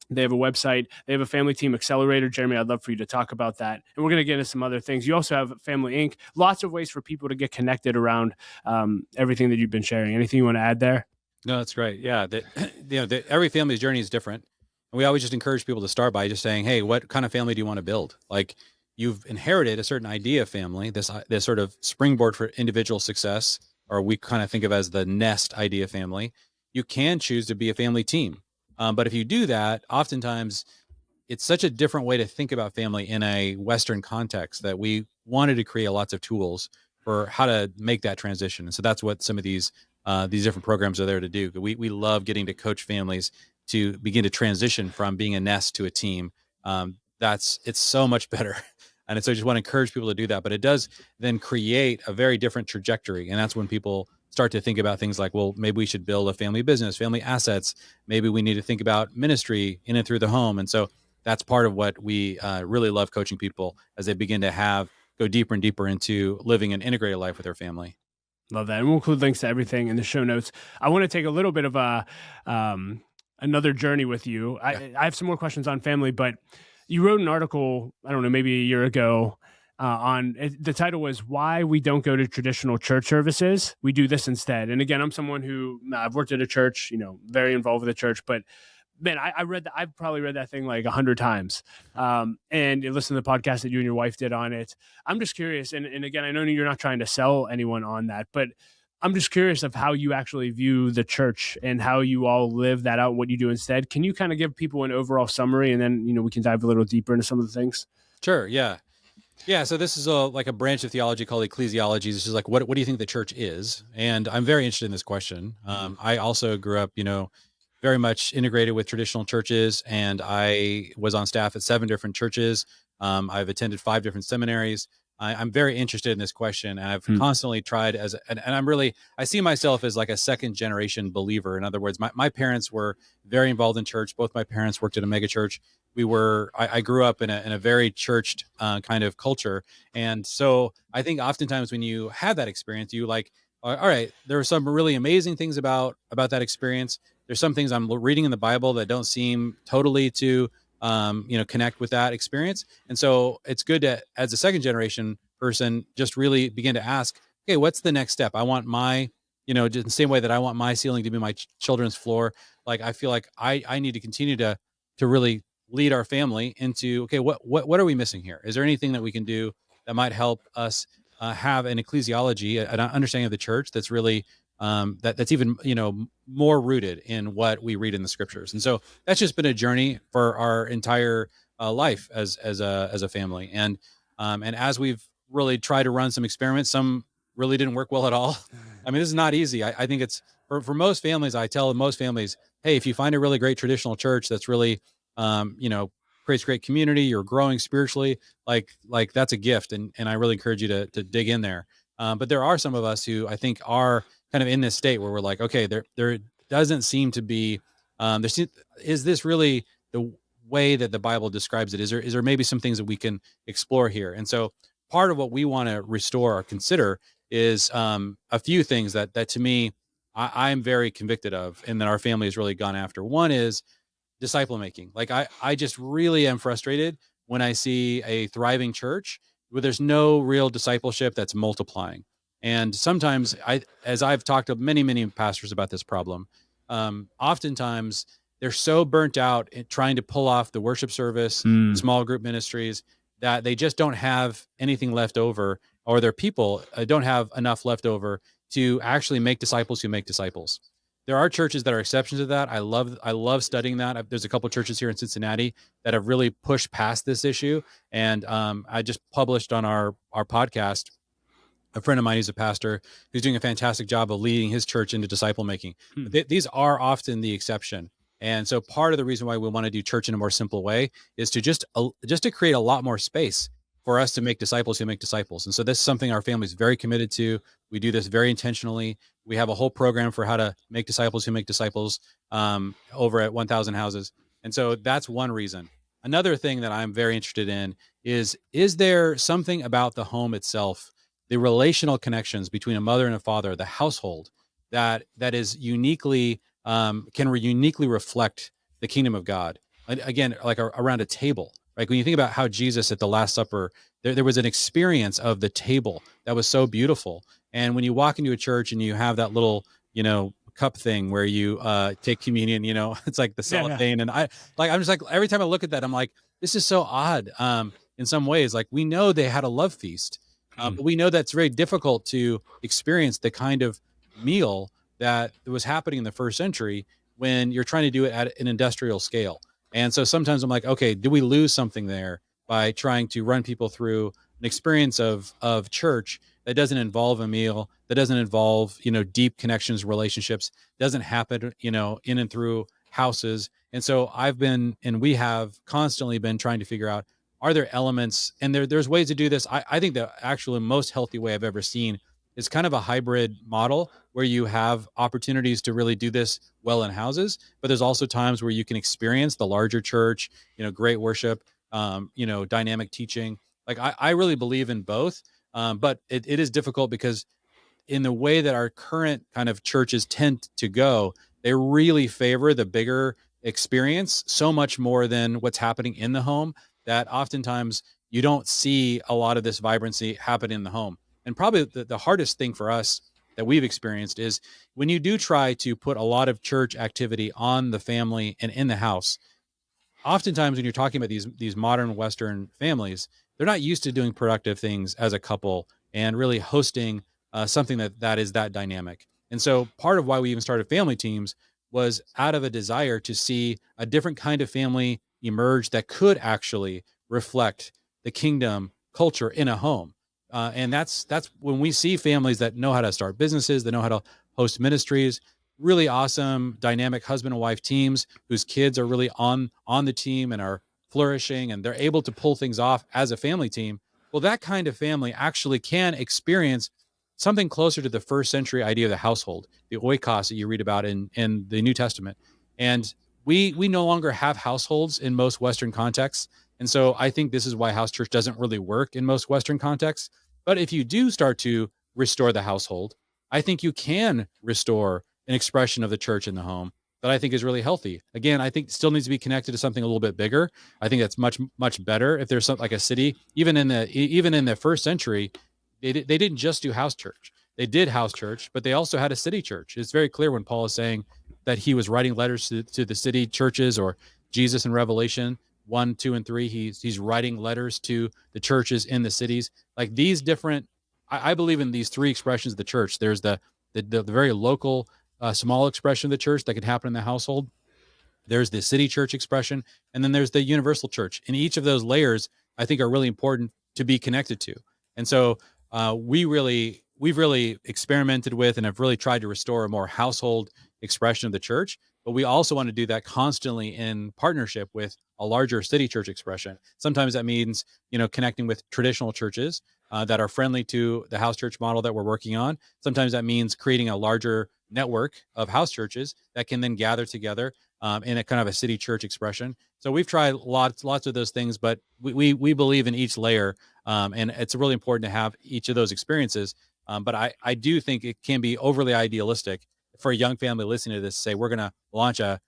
S1: They have a website. They have a family team accelerator. Jeremy, I'd love for you to talk about that. And we're going to get into some other things. You also have Family Inc. Lots of ways for people to get connected around everything that you've been sharing. Anything you want to add there?
S2: No, that's great. Yeah. Every family's journey is different. And we always just encourage people to start by just saying, hey, what kind of family do you want to build? Like you've inherited a certain idea of family, this sort of springboard for individual success, or we kind of think of as the nest idea of family. You can choose to be a family team. But if you do that, oftentimes it's such a different way to think about family in a Western context that we wanted to create lots of tools for how to make that transition. And so that's what some of these different programs are there to do. We love getting to coach families to begin to transition from being a nest to a team. It's so much better. And so I just want to encourage people to do that, but it does then create a very different trajectory. And that's when people start to think about things like, well, maybe we should build a family business, family assets. Maybe we need to think about ministry in and through the home. And so that's part of what we really love coaching people as they begin to go deeper and deeper into living an integrated life with their family.
S1: Love that. And we'll include links to everything in the show notes. I want to take a little bit of another journey with you. I have some more questions on family, but you wrote an article, I don't know, maybe a year ago the title was Why We Don't Go to Traditional Church Services. We Do This Instead. And again, I'm someone who I've worked at a church, very involved with the church, but man, I've probably read that thing like 100 times. And you listen to the podcast that you and your wife did on it. I'm just curious. And again, I know you're not trying to sell anyone on that, but I'm just curious of how you actually view the church and how you all live that out, what you do instead. Can you kind of give people an overall summary and then, we can dive a little deeper into some of the things?
S2: Sure. Yeah. Yeah. So this is like a branch of theology called ecclesiology. This is like, what do you think the church is? And I'm very interested in this question. I also grew up, very much integrated with traditional churches, and I was on staff at 7 different churches. I've attended 5 different seminaries. I'm very interested in this question, and I've
S1: Hmm.
S2: constantly tried and I see myself as like a second generation believer. In other words, my parents were very involved in church. Both my parents worked at a mega church. I grew up in a very churched kind of culture. And so I think oftentimes when you have that experience, you like, all right, there are some really amazing things about that experience. There's some things I'm reading in the Bible that don't seem totally to connect with that experience. And so it's good to, as a second generation person, just really begin to ask, okay, what's the next step? I want my, just the same way that I want my ceiling to be my children's floor. Like, I feel like I need to continue to really lead our family into, okay, what are we missing here? Is there anything that we can do that might help us have an ecclesiology, an understanding of the church that's really that's even more rooted in what we read in the scriptures. And so that's just been a journey for our entire life as a family. And as we've really tried to run some experiments, some really didn't work well at all. I mean, this is not easy. I think it's for most families. I tell most families, hey, if you find a really great traditional church that's really creates great community, you're growing spiritually, like that's a gift, and I really encourage you to dig in there. But there are some of us who I think are kind of in this state where we're like, okay, there doesn't seem to be is this really the way that the Bible describes it? Is there maybe some things that we can explore here? And so part of what we want to restore or consider is a few things that to me I'm very convicted of, and that our family has really gone after. One is disciple making. Like, I just really am frustrated when I see a thriving church where there's no real discipleship that's multiplying. And sometimes as I've talked to many pastors about this problem, oftentimes they're so burnt out in trying to pull off the worship service, small group ministries, that they just don't have anything left over, or their people don't have enough left over to actually make disciples who make disciples. There are churches that are exceptions to that. I love studying that. There's a couple of churches here in Cincinnati that have really pushed past this issue. And I just published on our podcast a friend of mine who's a pastor who's doing a fantastic job of leading his church into disciple making. These are often the exception. And so part of the reason why we want to do church in a more simple way is to just to create a lot more space for us to make disciples who make disciples. And so this is something our family is very committed to. We do this very intentionally. We have a whole program for how to make disciples who make disciples over at 1,000 Houses. And so that's one reason. Another thing that I'm very interested in is there something about the home itself, the relational connections between a mother and a father, the household, that is uniquely can uniquely reflect the kingdom of God. Again, like around a table, right? When you think about how Jesus at the Last Supper, there was an experience of the table that was so beautiful. And when you walk into a church and you have that little, cup thing where you take communion, it's like the cellophane. And I'm just like, every time I look at that, I'm like, this is so odd. In some ways, like, we know they had a love feast, but we know that's very difficult to experience the kind of meal that was happening in the first century when you're trying to do it at an industrial scale. And so sometimes I'm like, okay, do we lose something there by trying to run people through an experience of church that doesn't involve a meal, that doesn't involve, deep connections, relationships, doesn't happen, in and through houses. And so we have constantly been trying to figure out, are there elements, and there's ways to do this. I think the actual most healthy way I've ever seen is kind of a hybrid model where you have opportunities to really do this well in houses, but there's also times where you can experience the larger church, great worship, dynamic teaching. Like, I really believe in both. But it is difficult because in the way that our current kind of churches tend to go, they really favor the bigger experience so much more than what's happening in the home, that oftentimes you don't see a lot of this vibrancy happen in the home. And probably the hardest thing for us that we've experienced is when you do try to put a lot of church activity on the family and in the house. Oftentimes when you're talking about these modern Western families, they're not used to doing productive things as a couple and really hosting something that is that dynamic. And so part of why we even started family teams was out of a desire to see a different kind of family emerge that could actually reflect the kingdom culture in a home. And that's when we see families that know how to start businesses, that know how to host ministries, really awesome dynamic husband and wife teams whose kids are really on the team and are flourishing, and they're able to pull things off as a family team. Well, that kind of family actually can experience something closer to the first century idea of the household, the oikos that you read about in the New Testament. And we no longer have households in most Western contexts. And so I think this is why house church doesn't really work in most Western contexts. But if you do start to restore the household, I think you can restore an expression of the church in the home that I think is really healthy. Again, I think still needs to be connected to something a little bit bigger. I think that's much better if there's something like a city. Even in the first century, they didn't just do house church. They did house church, but they also had a city church. It's very clear when Paul is saying that he was writing letters to the city churches, or Jesus in Revelation 1, 2, and 3. He's writing letters to the churches in the cities. Like these different, I believe in these three expressions of the church. There's the very local, small expression of the church that could happen in the household. There's the city church expression, and then there's the universal church. And each of those layers, I think, are really important to be connected to. And so we've really experimented with and have really tried to restore a more household expression of the church. But we also want to do that constantly in partnership with a larger city church expression. Sometimes that means, connecting with traditional churches that are friendly to the house church model that we're working on. Sometimes that means creating a larger network of house churches that can then gather together in a kind of a city church expression. So we've tried lots of those things, but we believe in each layer, and it's really important to have each of those experiences. But I do think it can be overly idealistic for a young family listening to this to say we're going to launch a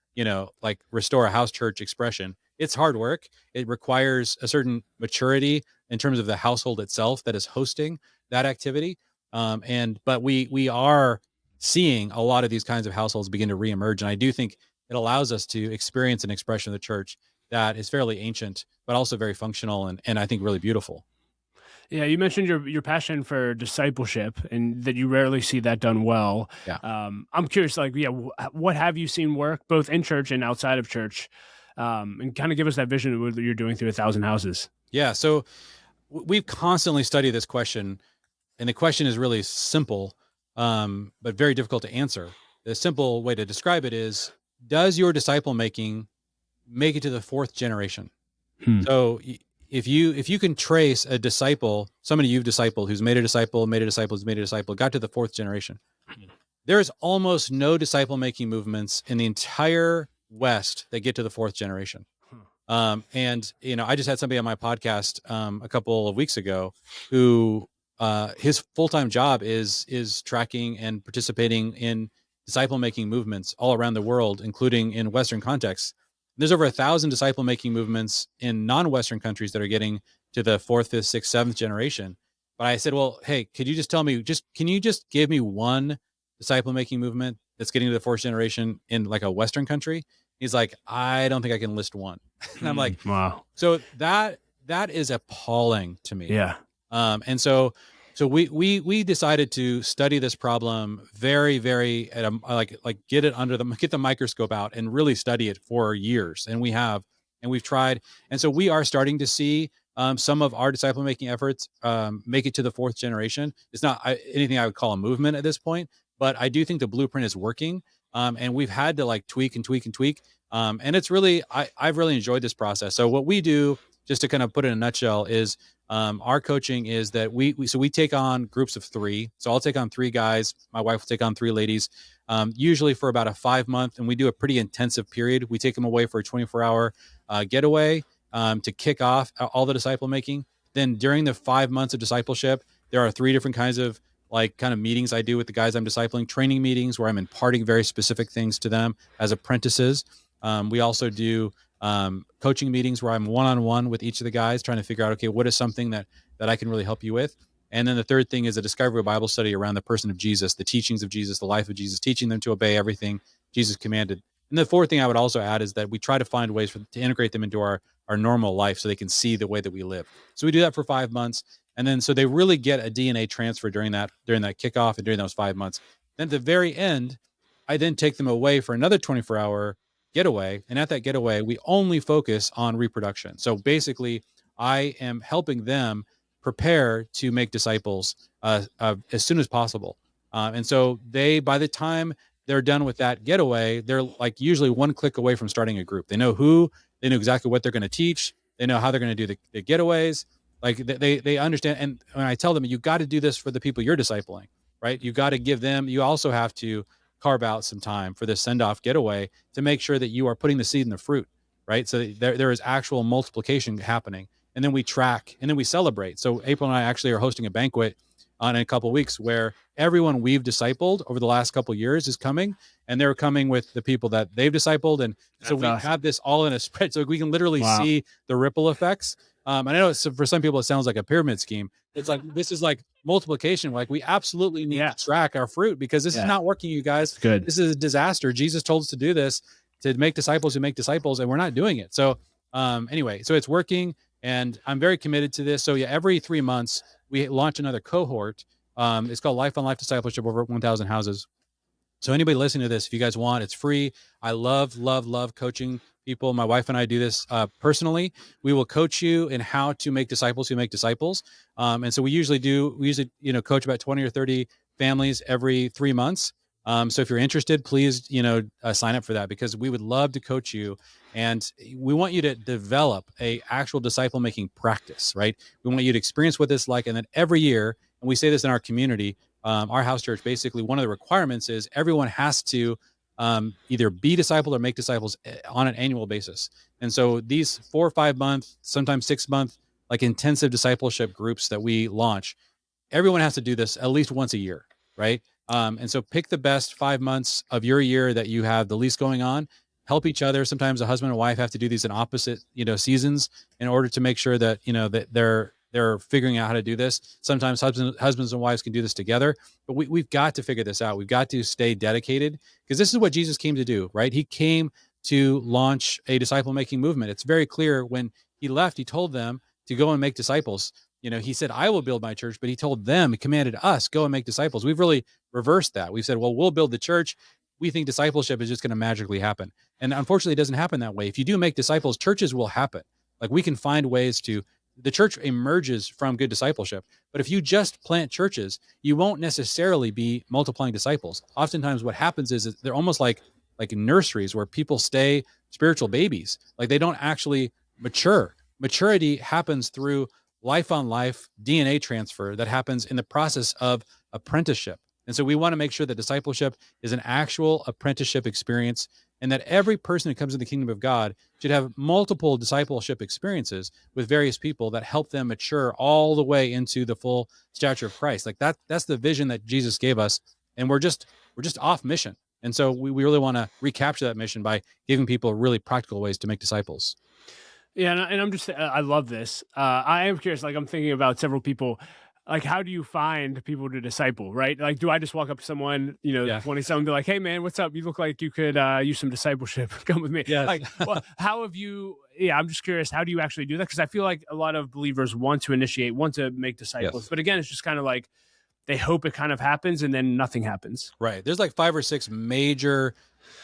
S2: restore a house church expression. It's hard work. It requires a certain maturity in terms of the household itself that is hosting that activity. But we are seeing a lot of these kinds of households begin to reemerge, and I do think it allows us to experience an expression of the church that is fairly ancient, but also very functional and I think really beautiful.
S1: Yeah, you mentioned your passion for discipleship and that you rarely see that done well.
S2: Yeah.
S1: I'm curious, what have you seen work both in church and outside of church, and kind of give us that vision of what you're doing through 1,000 houses.
S2: Yeah. So we've constantly studied this question, and the question is really simple, but very difficult to answer. The simple way to describe it is, does your disciple making make it to the fourth generation? So if you can trace a disciple, somebody you've discipled who's made a disciple, got to the fourth generation, there is almost no disciple making movements in the entire West that get to the fourth generation. And I just had somebody on my podcast a couple of weeks ago who his full-time job is tracking and participating in disciple making movements all around the world, including in Western contexts. There's over 1,000 disciple making movements in non-Western countries that are getting to the fourth, fifth, sixth, seventh generation. But I said, well, hey, could you just tell me, can you just give me one disciple making movement that's getting to the fourth generation in like a Western country? He's like, I don't think I can list one. And I'm like,
S1: wow.
S2: So that is appalling to me.
S1: Yeah.
S2: And so we decided to study this problem very, very get the microscope out and really study it for years. And we've tried. And so we are starting to see some of our disciple making efforts make it to the fourth generation. It's not anything I would call a movement at this point, but I do think the blueprint is working. And we've had to tweak. And it's really, I've really enjoyed this process. So what we do, just to kind of put it in a nutshell, is our coaching is that we take on groups of 3. So I'll take on 3 guys. My wife will take on 3 ladies, usually for about a 5-month. And we do a pretty intensive period. We take them away for a 24-hour getaway to kick off all the disciple making. Then during the 5 months of discipleship, there are 3 different kinds of kind of meetings I do with the guys I'm discipling, training meetings where I'm imparting very specific things to them as apprentices. We also do coaching meetings where I'm one-on-one with each of the guys trying to figure out, okay, what is something that I can really help you with? And then the third thing is a discovery Bible study around the person of Jesus, the teachings of Jesus, the life of Jesus, teaching them to obey everything Jesus commanded. And the fourth thing I would also add is that we try to find ways to integrate them into our normal life so they can see the way that we live. So we do that for 5 months. And then so they really get a DNA transfer during that kickoff and during those 5 months. Then at the very end, I then take them away for another 24-hour getaway. And at that getaway, we only focus on reproduction. So basically, I am helping them prepare to make disciples as soon as possible. And so by the time they're done with that getaway, they're usually one click away from starting a group. They know exactly what they're going to teach. They know how they're going to do the getaways. Like they understand. And when I tell them, you got to do this for the people you're discipling, right? You got to give them, you also have to carve out some time for this send off getaway to make sure that you are putting the seed in the fruit, right? So there is actual multiplication happening. And then we track and then we celebrate. So April and I actually are hosting a banquet on in a couple of weeks where everyone we've discipled over the last couple of years is coming, and they're coming with the people that they've discipled. And so we have this all in a spread so we can literally see the ripple effects. I know for some people it sounds like a pyramid scheme. It's like this is like multiplication. Like we absolutely need to track our fruit because this is not working, you guys.
S1: Good.
S2: This is a disaster. Jesus told us to do this, to make disciples who make disciples, and we're not doing it. So anyway, so it's working, and I'm very committed to this. So yeah, every 3 months we launch another cohort. It's called Life on Life Discipleship, over 1,000 houses. So anybody listening to this, if you guys want, it's free. I love coaching people. My wife and I do this personally. We will coach you in how to make disciples who make disciples. And so we usually coach about 20 or 30 families every 3 months. So if you're interested, please, sign up for that, because we would love to coach you. And we want you to develop a actual disciple making practice, right? We want you to experience what this is like. And then every year, and we say this in our community, our house church, basically one of the requirements is everyone has to either be discipled or make disciples on an annual basis. And so these 4 or 5 month, sometimes 6 month, like intensive discipleship groups that we launch, everyone has to do this at least once a year, right? And so pick the best 5 months of your year that you have the least going on, help each other. Sometimes a husband and wife have to do these in opposite, seasons in order to make sure that, that they're figuring out how to do this. Sometimes husbands and wives can do this together, but we've got to figure this out. We've got to stay dedicated, because this is what Jesus came to do, right? He came to launch a disciple making movement. It's very clear when he left, he told them to go and make disciples. He said, I will build my church, but he told them, he commanded us, go and make disciples. We've really reversed that. We've said, well, we'll build the church. We think discipleship is just going to magically happen. And unfortunately, it doesn't happen that way. If you do make disciples, churches will happen. Like we can find ways the church emerges from good discipleship. But if you just plant churches, you won't necessarily be multiplying disciples. Oftentimes what happens is they're almost like nurseries where people stay spiritual babies. Like they don't actually mature. Maturity happens through life on life DNA transfer that happens in the process of apprenticeship. And so we want to make sure that discipleship is an actual apprenticeship experience, and that every person who comes in the kingdom of God should have multiple discipleship experiences with various people that help them mature all the way into the full stature of Christ. Like that's the vision that Jesus gave us. And we're just off mission. And so we really want to recapture that mission by giving people really practical ways to make disciples.
S1: Yeah, and I'm just, I love this. I am curious, like I'm thinking about several people, like how do you find people to disciple, right? Like, do I just walk up to someone, 20-something, be like, hey man, what's up? You look like you could use some discipleship. Come with me.
S2: Yes.
S1: Like, well, how have you, I'm just curious, how do you actually do that? Because I feel like a lot of believers want to initiate, want to make disciples.
S2: Yes.
S1: But again, it's just kind of like, they hope it kind of happens and then nothing happens.
S2: Right. There's like 5 or 6 major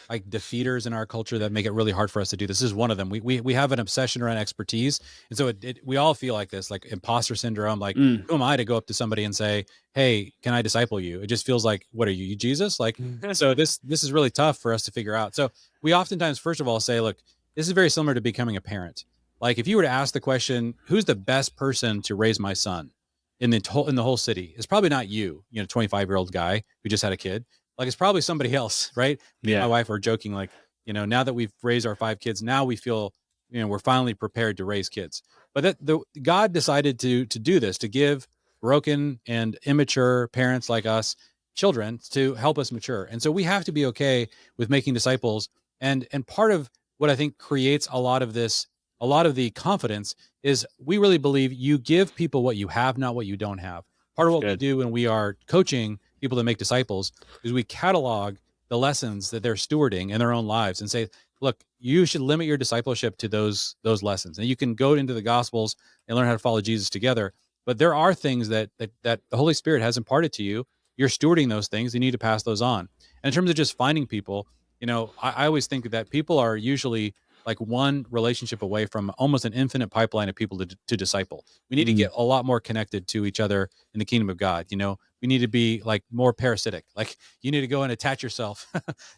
S2: like defeaters in our culture that make it really hard for us to do this. This is one of them. We have an obsession around expertise. And so we all feel like this, like imposter syndrome. Like, who am I to go up to somebody and say, hey, can I disciple you? It just feels like, what are you, Jesus? Like, so this is really tough for us to figure out. So we oftentimes, first of all, say, look, this is very similar to becoming a parent. Like if you were to ask the question, who's the best person to raise my son in the whole city? It's probably not you, 25-year-old guy who just had a kid. Like it's probably somebody else, right? Me and my wife are joking, like, now that we've raised our 5 kids, now we feel, we're finally prepared to raise kids. But God decided to do this, to give broken and immature parents like us children to help us mature. And so we have to be okay with making disciples. And part of what I think creates a lot of the confidence is we really believe you give people what you have, not what you don't have. Part of what we do when we are coaching people to make disciples is we catalog the lessons that they're stewarding in their own lives and say, look, you should limit your discipleship to those lessons. And you can go into the Gospels and learn how to follow Jesus together. But there are things that the Holy Spirit has imparted to you. You're stewarding those things. You need to pass those on. And in terms of just finding people, I always think that people are usually like one relationship away from almost an infinite pipeline of people to disciple. We need to get a lot more connected to each other in the kingdom of God. We need to be like more parasitic. Like you need to go and attach yourself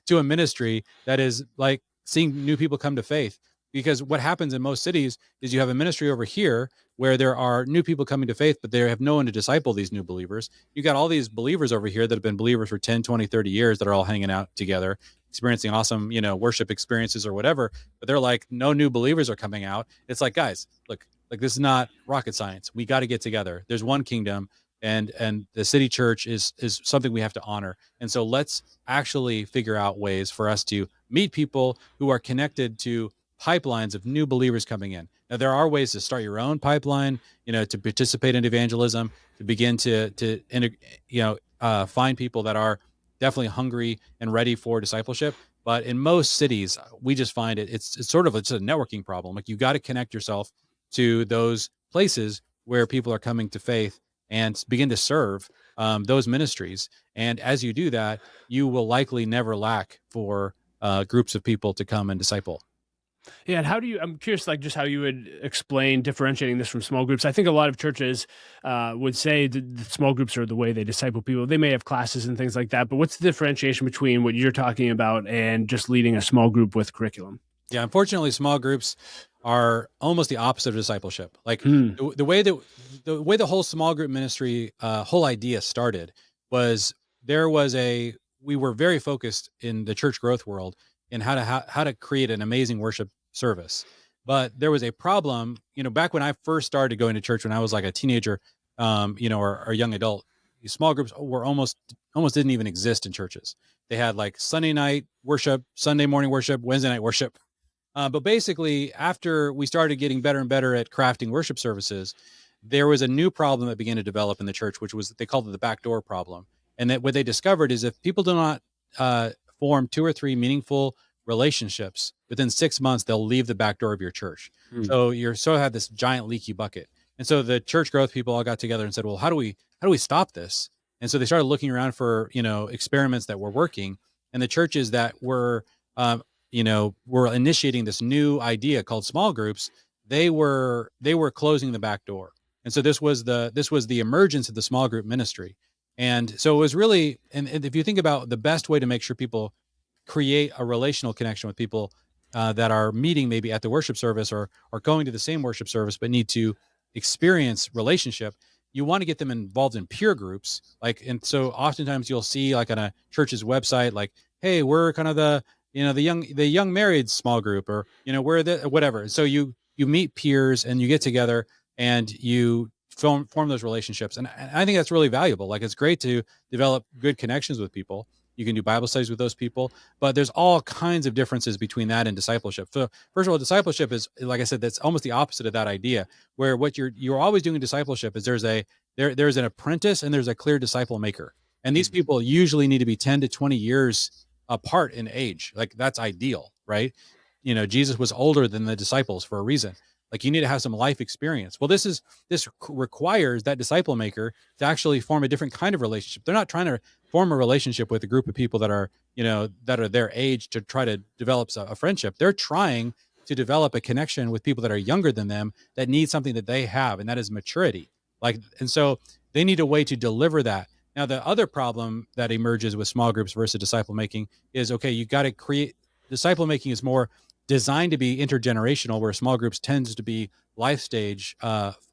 S2: to a ministry that is like seeing new people come to faith. Because what happens in most cities is you have a ministry over here where there are new people coming to faith, but they have no one to disciple these new believers. You got all these believers over here that have been believers for 10, 20, 30 years that are all hanging out together, experiencing awesome, worship experiences or whatever. But they're like, no new believers are coming out. It's like, guys, look, like this is not rocket science. We got to get together. There's one kingdom, and the city church is something we have to honor. And so let's actually figure out ways for us to meet people who are connected to pipelines of new believers coming in. Now, there are ways to start your own pipeline, to participate in evangelism, to begin to find people that are definitely hungry and ready for discipleship. But in most cities, we just find it's a networking problem. Like, you got to connect yourself to those places where people are coming to faith and begin to serve those ministries. And as you do that, you will likely never lack for groups of people to come and disciple.
S1: Yeah, and I'm curious, like, just how you would explain differentiating this from small groups. I think a lot of churches would say that the small groups are the way they disciple people. They may have classes and things like that, but what's the differentiation between what you're talking about and just leading a small group with curriculum?
S2: Yeah, unfortunately, small groups are almost the opposite of discipleship. Like, the way the whole small group ministry whole idea started was we were very focused in the church growth world in how to create an amazing worship service. But there was a problem, back when I first started going to church when I was like a teenager, or a young adult. These small groups were almost didn't even exist in churches. They had like Sunday night worship, Sunday morning worship, Wednesday night worship. But basically, after we started getting better and better at crafting worship services, there was a new problem that began to develop in the church, which was, they called it the backdoor problem. And that what they discovered is, if people do not form 2 or 3 meaningful relationships within 6 months, they'll leave the back door of your church. So you have this giant leaky bucket. And so the church growth people all got together and said, well, how do we stop this? And so they started looking around for, experiments that were working. And the churches that were initiating this new idea called small groups, they were closing the back door. And so this was the emergence of the small group ministry. And so it was really, and if you think about the best way to make sure people create a relational connection with people that are meeting maybe at the worship service or going to the same worship service, but need to experience relationship, you want to get them involved in peer groups. And so oftentimes you'll see, like, on a church's website, like, hey, we're kind of the young married small group, or, we're the whatever. So you meet peers and you get together and you form those relationships. And I think that's really valuable. Like, it's great to develop good connections with people. You can do Bible studies with those people, but there's all kinds of differences between that and discipleship. So first of all, discipleship is, like I said, that's almost the opposite of that idea, where what you're always doing in discipleship is there's an apprentice and there's a clear disciple maker. And these people usually need to be 10 to 20 years apart in age. Like, that's ideal, right? Jesus was older than the disciples for a reason. Like, you need to have some life experience. Well, this requires that disciple maker to actually form a different kind of relationship. They're not trying to form a relationship with a group of people that are their age to try to develop a friendship. They're trying to develop a connection with people that are younger than them that need something that they have, and that is maturity. And so they need a way to deliver that. Now, the other problem that emerges with small groups versus disciple making is, okay, you got to create, disciple making is more designed to be intergenerational, where small groups tends to be life stage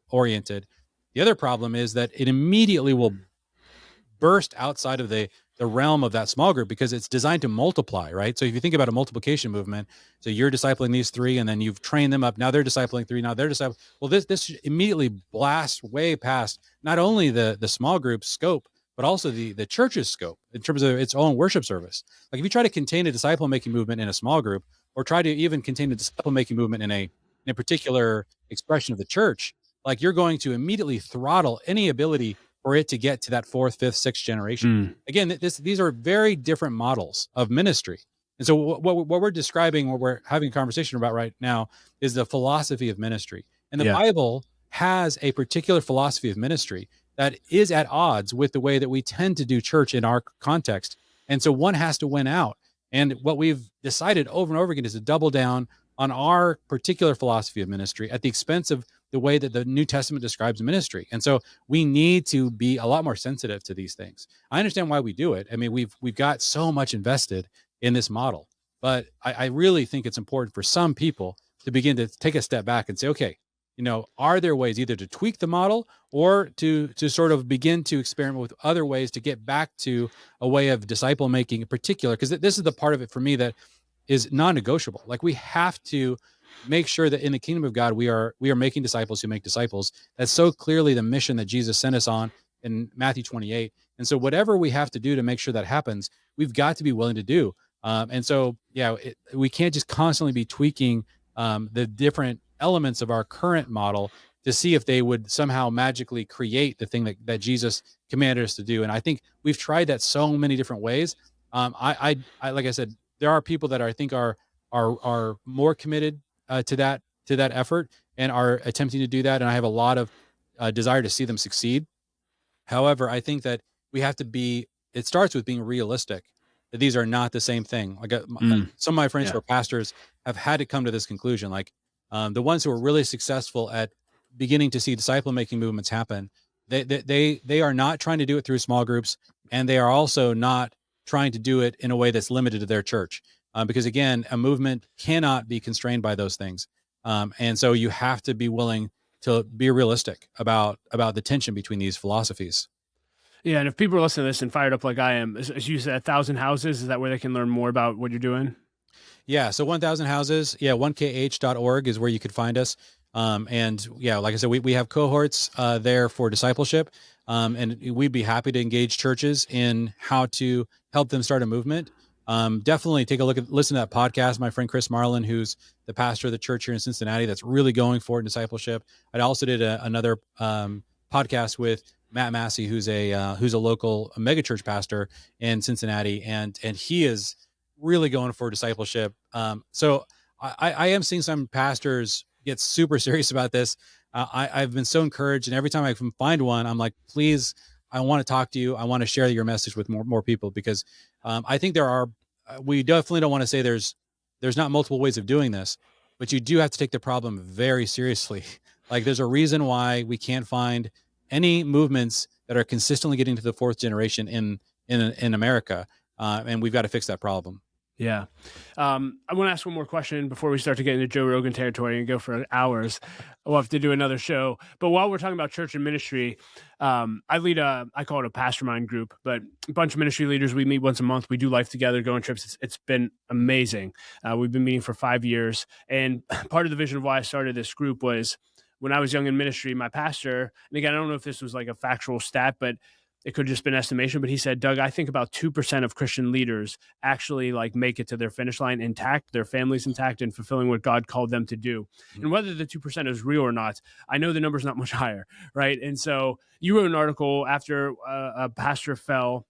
S2: oriented. The other problem is that it immediately will burst outside of the realm of that small group, because it's designed to multiply, right? So if you think about a multiplication movement, so you're discipling these 3 and then you've trained them up. Now they're discipling 3. Now they're discipling. Well, this immediately blasts way past not only the small group scope, but also the church's scope in terms of its own worship service. Like, if you try to contain a disciple making movement in a small group, or try to even contain a disciple making movement in a particular expression of the church, like, you're going to immediately throttle any ability for it to get to that 4th, 5th, 6th generation. Again, these are very different models of ministry. And so what we're describing, what we're having a conversation about right now, is the philosophy of ministry. And the Bible has a particular philosophy of ministry that is at odds with the way that we tend to do church in our context. And so one has to win out. And what we've decided over and over again is to double down on our particular philosophy of ministry at the expense of the way that the New Testament describes ministry. And so we need to be a lot more sensitive to these things. I understand why we do it. I mean, we've got so much invested in this model, but I really think it's important for some people to begin to take a step back and say, okay, are there ways either to tweak the model or to sort of begin to experiment with other ways to get back to a way of disciple making in particular? Because this is the part of it for me that is non-negotiable. Like, we have to make sure that in the kingdom of God, we are making disciples who make disciples. That's so clearly the mission that Jesus sent us on in Matthew 28. And so whatever we have to do to make sure that happens, we've got to be willing to do. And so, we can't just constantly be tweaking the different elements of our current model to see if they would somehow magically create the thing that Jesus commanded us to do. And I think we've tried that so many different ways. I like I said, there are people that I think are more committed to that effort and are attempting to do that. And I have a lot of desire to see them succeed. However, I think that we have to be. It starts with being realistic. That these are not the same thing. Like, some of my friends who are pastors have had to come to this conclusion. Like, the ones who are really successful at beginning to see disciple making movements happen, they are not trying to do it through small groups, and they are also not trying to do it in a way that's limited to their church. Because again, a movement cannot be constrained by those things. And so you have to be willing to be realistic about the tension between these philosophies.
S1: Yeah, and if people are listening to this and fired up like I am, as you said, 1,000 houses, is that where they can learn more about what you're doing?
S2: Yeah, so 1,000 houses, 1kh.org is where you could find us. And like I said, we have cohorts there for discipleship, and we'd be happy to engage churches in how to help them start a movement. Definitely listen to that podcast. My friend Chris Marlin, who's the pastor of the church here in Cincinnati, that's really going for it in discipleship. I also did another podcast with Matt Massey, who's a local megachurch pastor in Cincinnati, and he is really going for discipleship. So I am seeing some pastors get super serious about this. I've been so encouraged, and every time I can find one, I'm like, please, I want to talk to you. I want to share your message with more people, because I think we definitely don't want to say there's not multiple ways of doing this, but you do have to take the problem very seriously. Like, there's a reason why we can't find any movements that are consistently getting to the fourth generation in America, and we've got to fix that problem.
S1: Yeah. I want to ask one more question before we start to get into Joe Rogan territory and go for hours. We'll have to do another show. But while we're talking about church and ministry, I lead I call it a pastormind group, but a bunch of ministry leaders. We meet once a month. We do life together, go on trips. It's been amazing. We've been meeting for 5 years. And part of the vision of why I started this group was when I was young in ministry, my pastor, and again, I don't know if this was like a factual stat, but it could have just been estimation, but he said, Doug, I think about 2% of Christian leaders actually like make it to their finish line intact, their families intact, and fulfilling what God called them to do. Mm-hmm. And whether the 2% is real or not, I know the number's not much higher, right? And so you wrote an article after a pastor fell,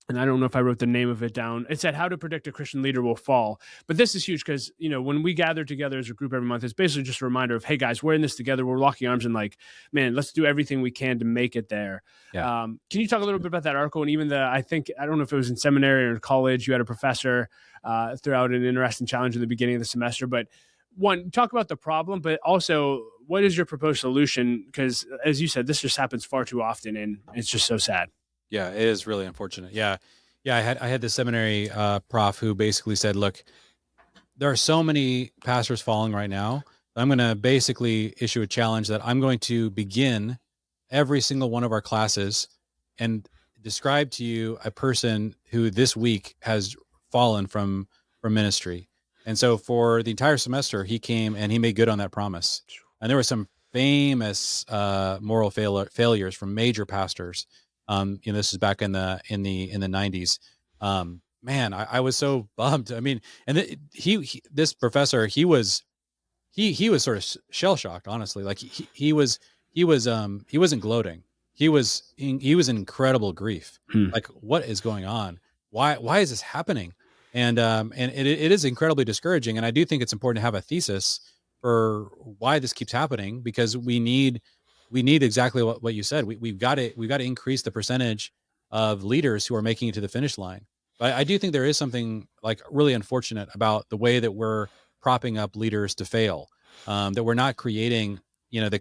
S1: and I don't know if I wrote the name of it down. It said how to predict a Christian leader will fall. But this is huge because, when we gather together as a group every month, it's basically just a reminder of, hey guys, we're in this together. We're locking arms and like, man, let's do everything we can to make it there. Yeah. Can you talk a little bit about that article? And even I don't know if it was in seminary or college, you had a professor throw out an interesting challenge in the beginning of the semester, but one, talk about the problem, but also what is your proposed solution? Because as you said, this just happens far too often and it's just so sad.
S2: Yeah, it is really unfortunate. Yeah. I had this seminary prof who basically said, look, there are so many pastors falling right now. I'm going to basically issue a challenge that I'm going to begin every single one of our classes and describe to you a person who this week has fallen from ministry. And so for the entire semester, he came and he made good on that promise. And there were some famous moral failures from major pastors. This is back in the 90s. Man, I was so bummed. I mean, and this professor, he was sort of shell shocked, honestly. Like he wasn't gloating. He was in incredible grief. Like, what is going on? Why is this happening? And it is incredibly discouraging. And I do think it's important to have a thesis for why this keeps happening, because we need exactly what you said. We've got to increase the percentage of leaders who are making it to the finish line. But I do think there is something like really unfortunate about the way that we're propping up leaders to fail, that we're not creating, the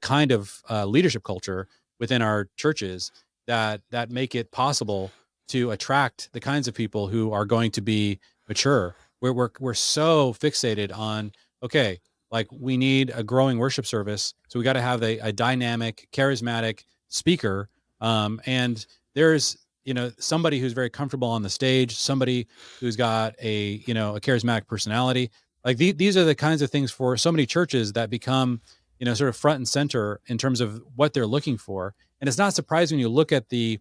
S2: kind of leadership culture within our churches that make it possible to attract the kinds of people who are going to be mature. We're so fixated on, okay, like we need a growing worship service. So we got to have a dynamic, charismatic speaker. And there's, somebody who's very comfortable on the stage, somebody who's got a charismatic personality. Like these are the kinds of things for so many churches that become, sort of front and center in terms of what they're looking for. And it's not surprising when you look at the,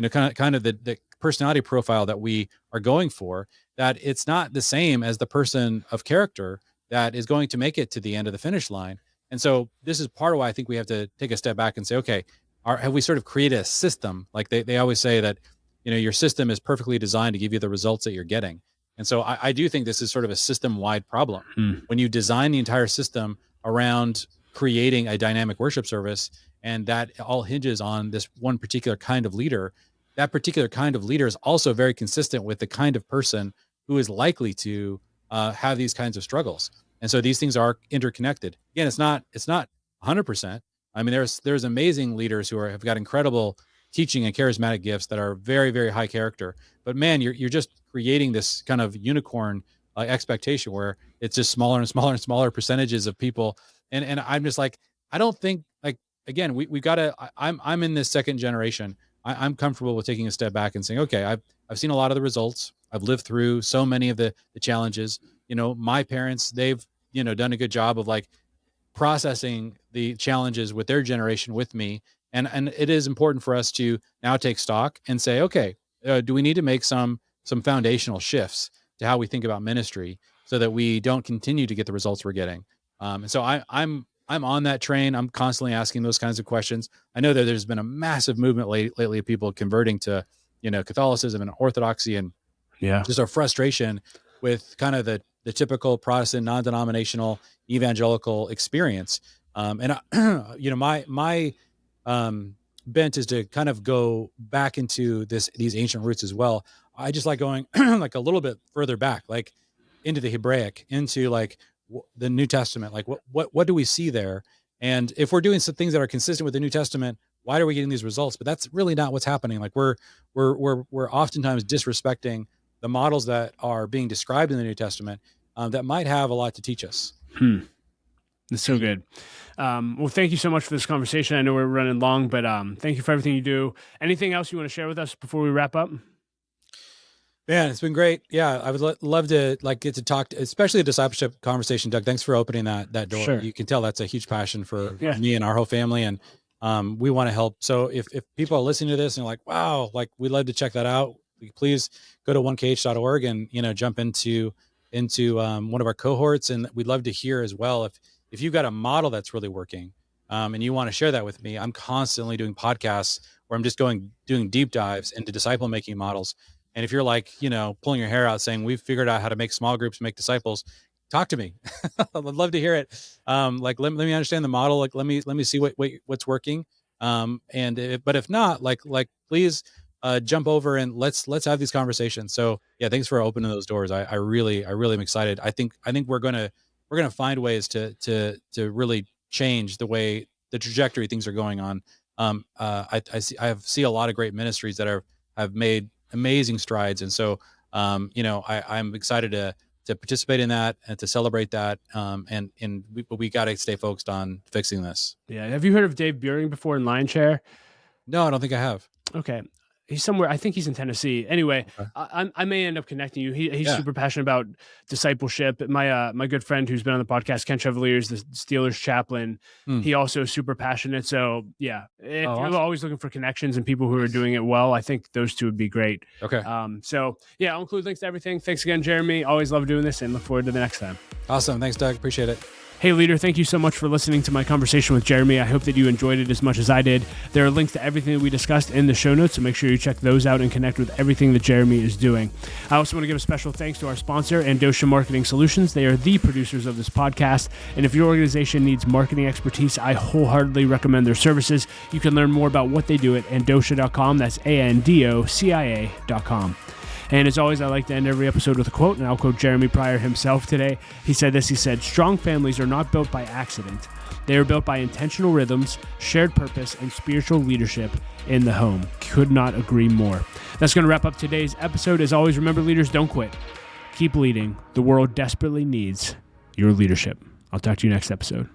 S2: kind of the personality profile that we are going for, that it's not the same as the person of character that is going to make it to the end of the finish line. And so this is part of why I think we have to take a step back and say, okay, have we sort of created a system? Like they always say that, your system is perfectly designed to give you the results that you're getting. And so I do think this is sort of a system-wide problem. When you design the entire system around creating a dynamic worship service, and that all hinges on this one particular kind of leader, that particular kind of leader is also very consistent with the kind of person who is likely to have these kinds of struggles. And so these things are interconnected. Again, it's not 100%. I mean, there's amazing leaders who have got incredible teaching and charismatic gifts that are very, very high character. But man, you're just creating this kind of unicorn expectation where it's just smaller and smaller and smaller percentages of people. And I'm just like, I don't think, like, again, we've got to. I'm in this second generation. I'm comfortable with taking a step back and saying, okay, I've seen a lot of the results. I've lived through so many of the challenges. My parents, they've done a good job of like processing the challenges with their generation with me. And it is important for us to now take stock and say, okay, do we need to make some foundational shifts to how we think about ministry so that we don't continue to get the results we're getting? And so I'm on that train. I'm constantly asking those kinds of questions. I know that there's been a massive movement lately of people converting to, Catholicism and Orthodoxy, and just our frustration with kind of the typical Protestant, non-denominational evangelical experience. And my bent is to kind of go back into these ancient roots as well. I just like going like a little bit further back, like into the Hebraic, into like the New Testament. Like what do we see there? And if we're doing some things that are consistent with the New Testament, why are we getting these results? But that's really not what's happening. Like we're oftentimes disrespecting the models that are being described in the New Testament that might have a lot to teach us.
S1: That's so good. Well, thank you so much for this conversation. I know we're running long, but thank you for everything you do. Anything else you want to share with us before we wrap up?
S2: Man, it's been great. Yeah, I would love to get to talk, especially a discipleship conversation. Doug, thanks for opening that door.
S1: Sure.
S2: You can tell that's a huge passion for me and our whole family, and we want to help. So if people are listening to this and like, wow, like we'd love to check that out, please go to onekh.org and jump into one of our cohorts, and we'd love to hear as well if you've got a model that's really working, and you want to share that with me. I'm constantly doing podcasts where I'm just doing deep dives into disciple making models. And if you're like, pulling your hair out saying, we've figured out how to make small groups, make disciples, talk to me. I'd love to hear it. Like, let me understand the model. Like, let me see what's working. But if not, like, please jump over and let's have these conversations. So yeah, thanks for opening those doors. I really am excited. I think we're going to find ways to really change the trajectory things are going on. I see a lot of great ministries that have made amazing strides. And so, I'm excited to participate in that and to celebrate that. But we got to stay focused on fixing this.
S1: Yeah. Have you heard of Dave Buring before in Lion Chair?
S2: No, I don't think I have.
S1: Okay. He's somewhere. I think he's in Tennessee. Anyway,
S2: Okay.
S1: I may end up connecting you. He's super passionate about discipleship. My good friend who's been on the podcast, Ken Chevalier, is the Steelers chaplain. He also is super passionate. So yeah, if you're always looking for connections and people who are doing it well, I think those two would be great.
S2: Okay.
S1: So yeah, I'll include links to everything. Thanks again, Jeremy. Always love doing this and look forward to the next time.
S2: Awesome. Thanks, Doug. Appreciate it.
S1: Hey, leader, thank you so much for listening to my conversation with Jeremy. I hope that you enjoyed it as much as I did. There are links to everything that we discussed in the show notes, so make sure you check those out and connect with everything that Jeremy is doing. I also want to give a special thanks to our sponsor, Andosha Marketing Solutions. They are the producers of this podcast, and if your organization needs marketing expertise, I wholeheartedly recommend their services. You can learn more about what they do at andosha.com. That's ANDOCIA.com. And as always, I like to end every episode with a quote, and I'll quote Jeremy Pryor himself today. He said this, strong families are not built by accident. They are built by intentional rhythms, shared purpose, and spiritual leadership in the home. Could not agree more. That's going to wrap up today's episode. As always, remember, leaders, don't quit. Keep leading. The world desperately needs your leadership. I'll talk to you next episode.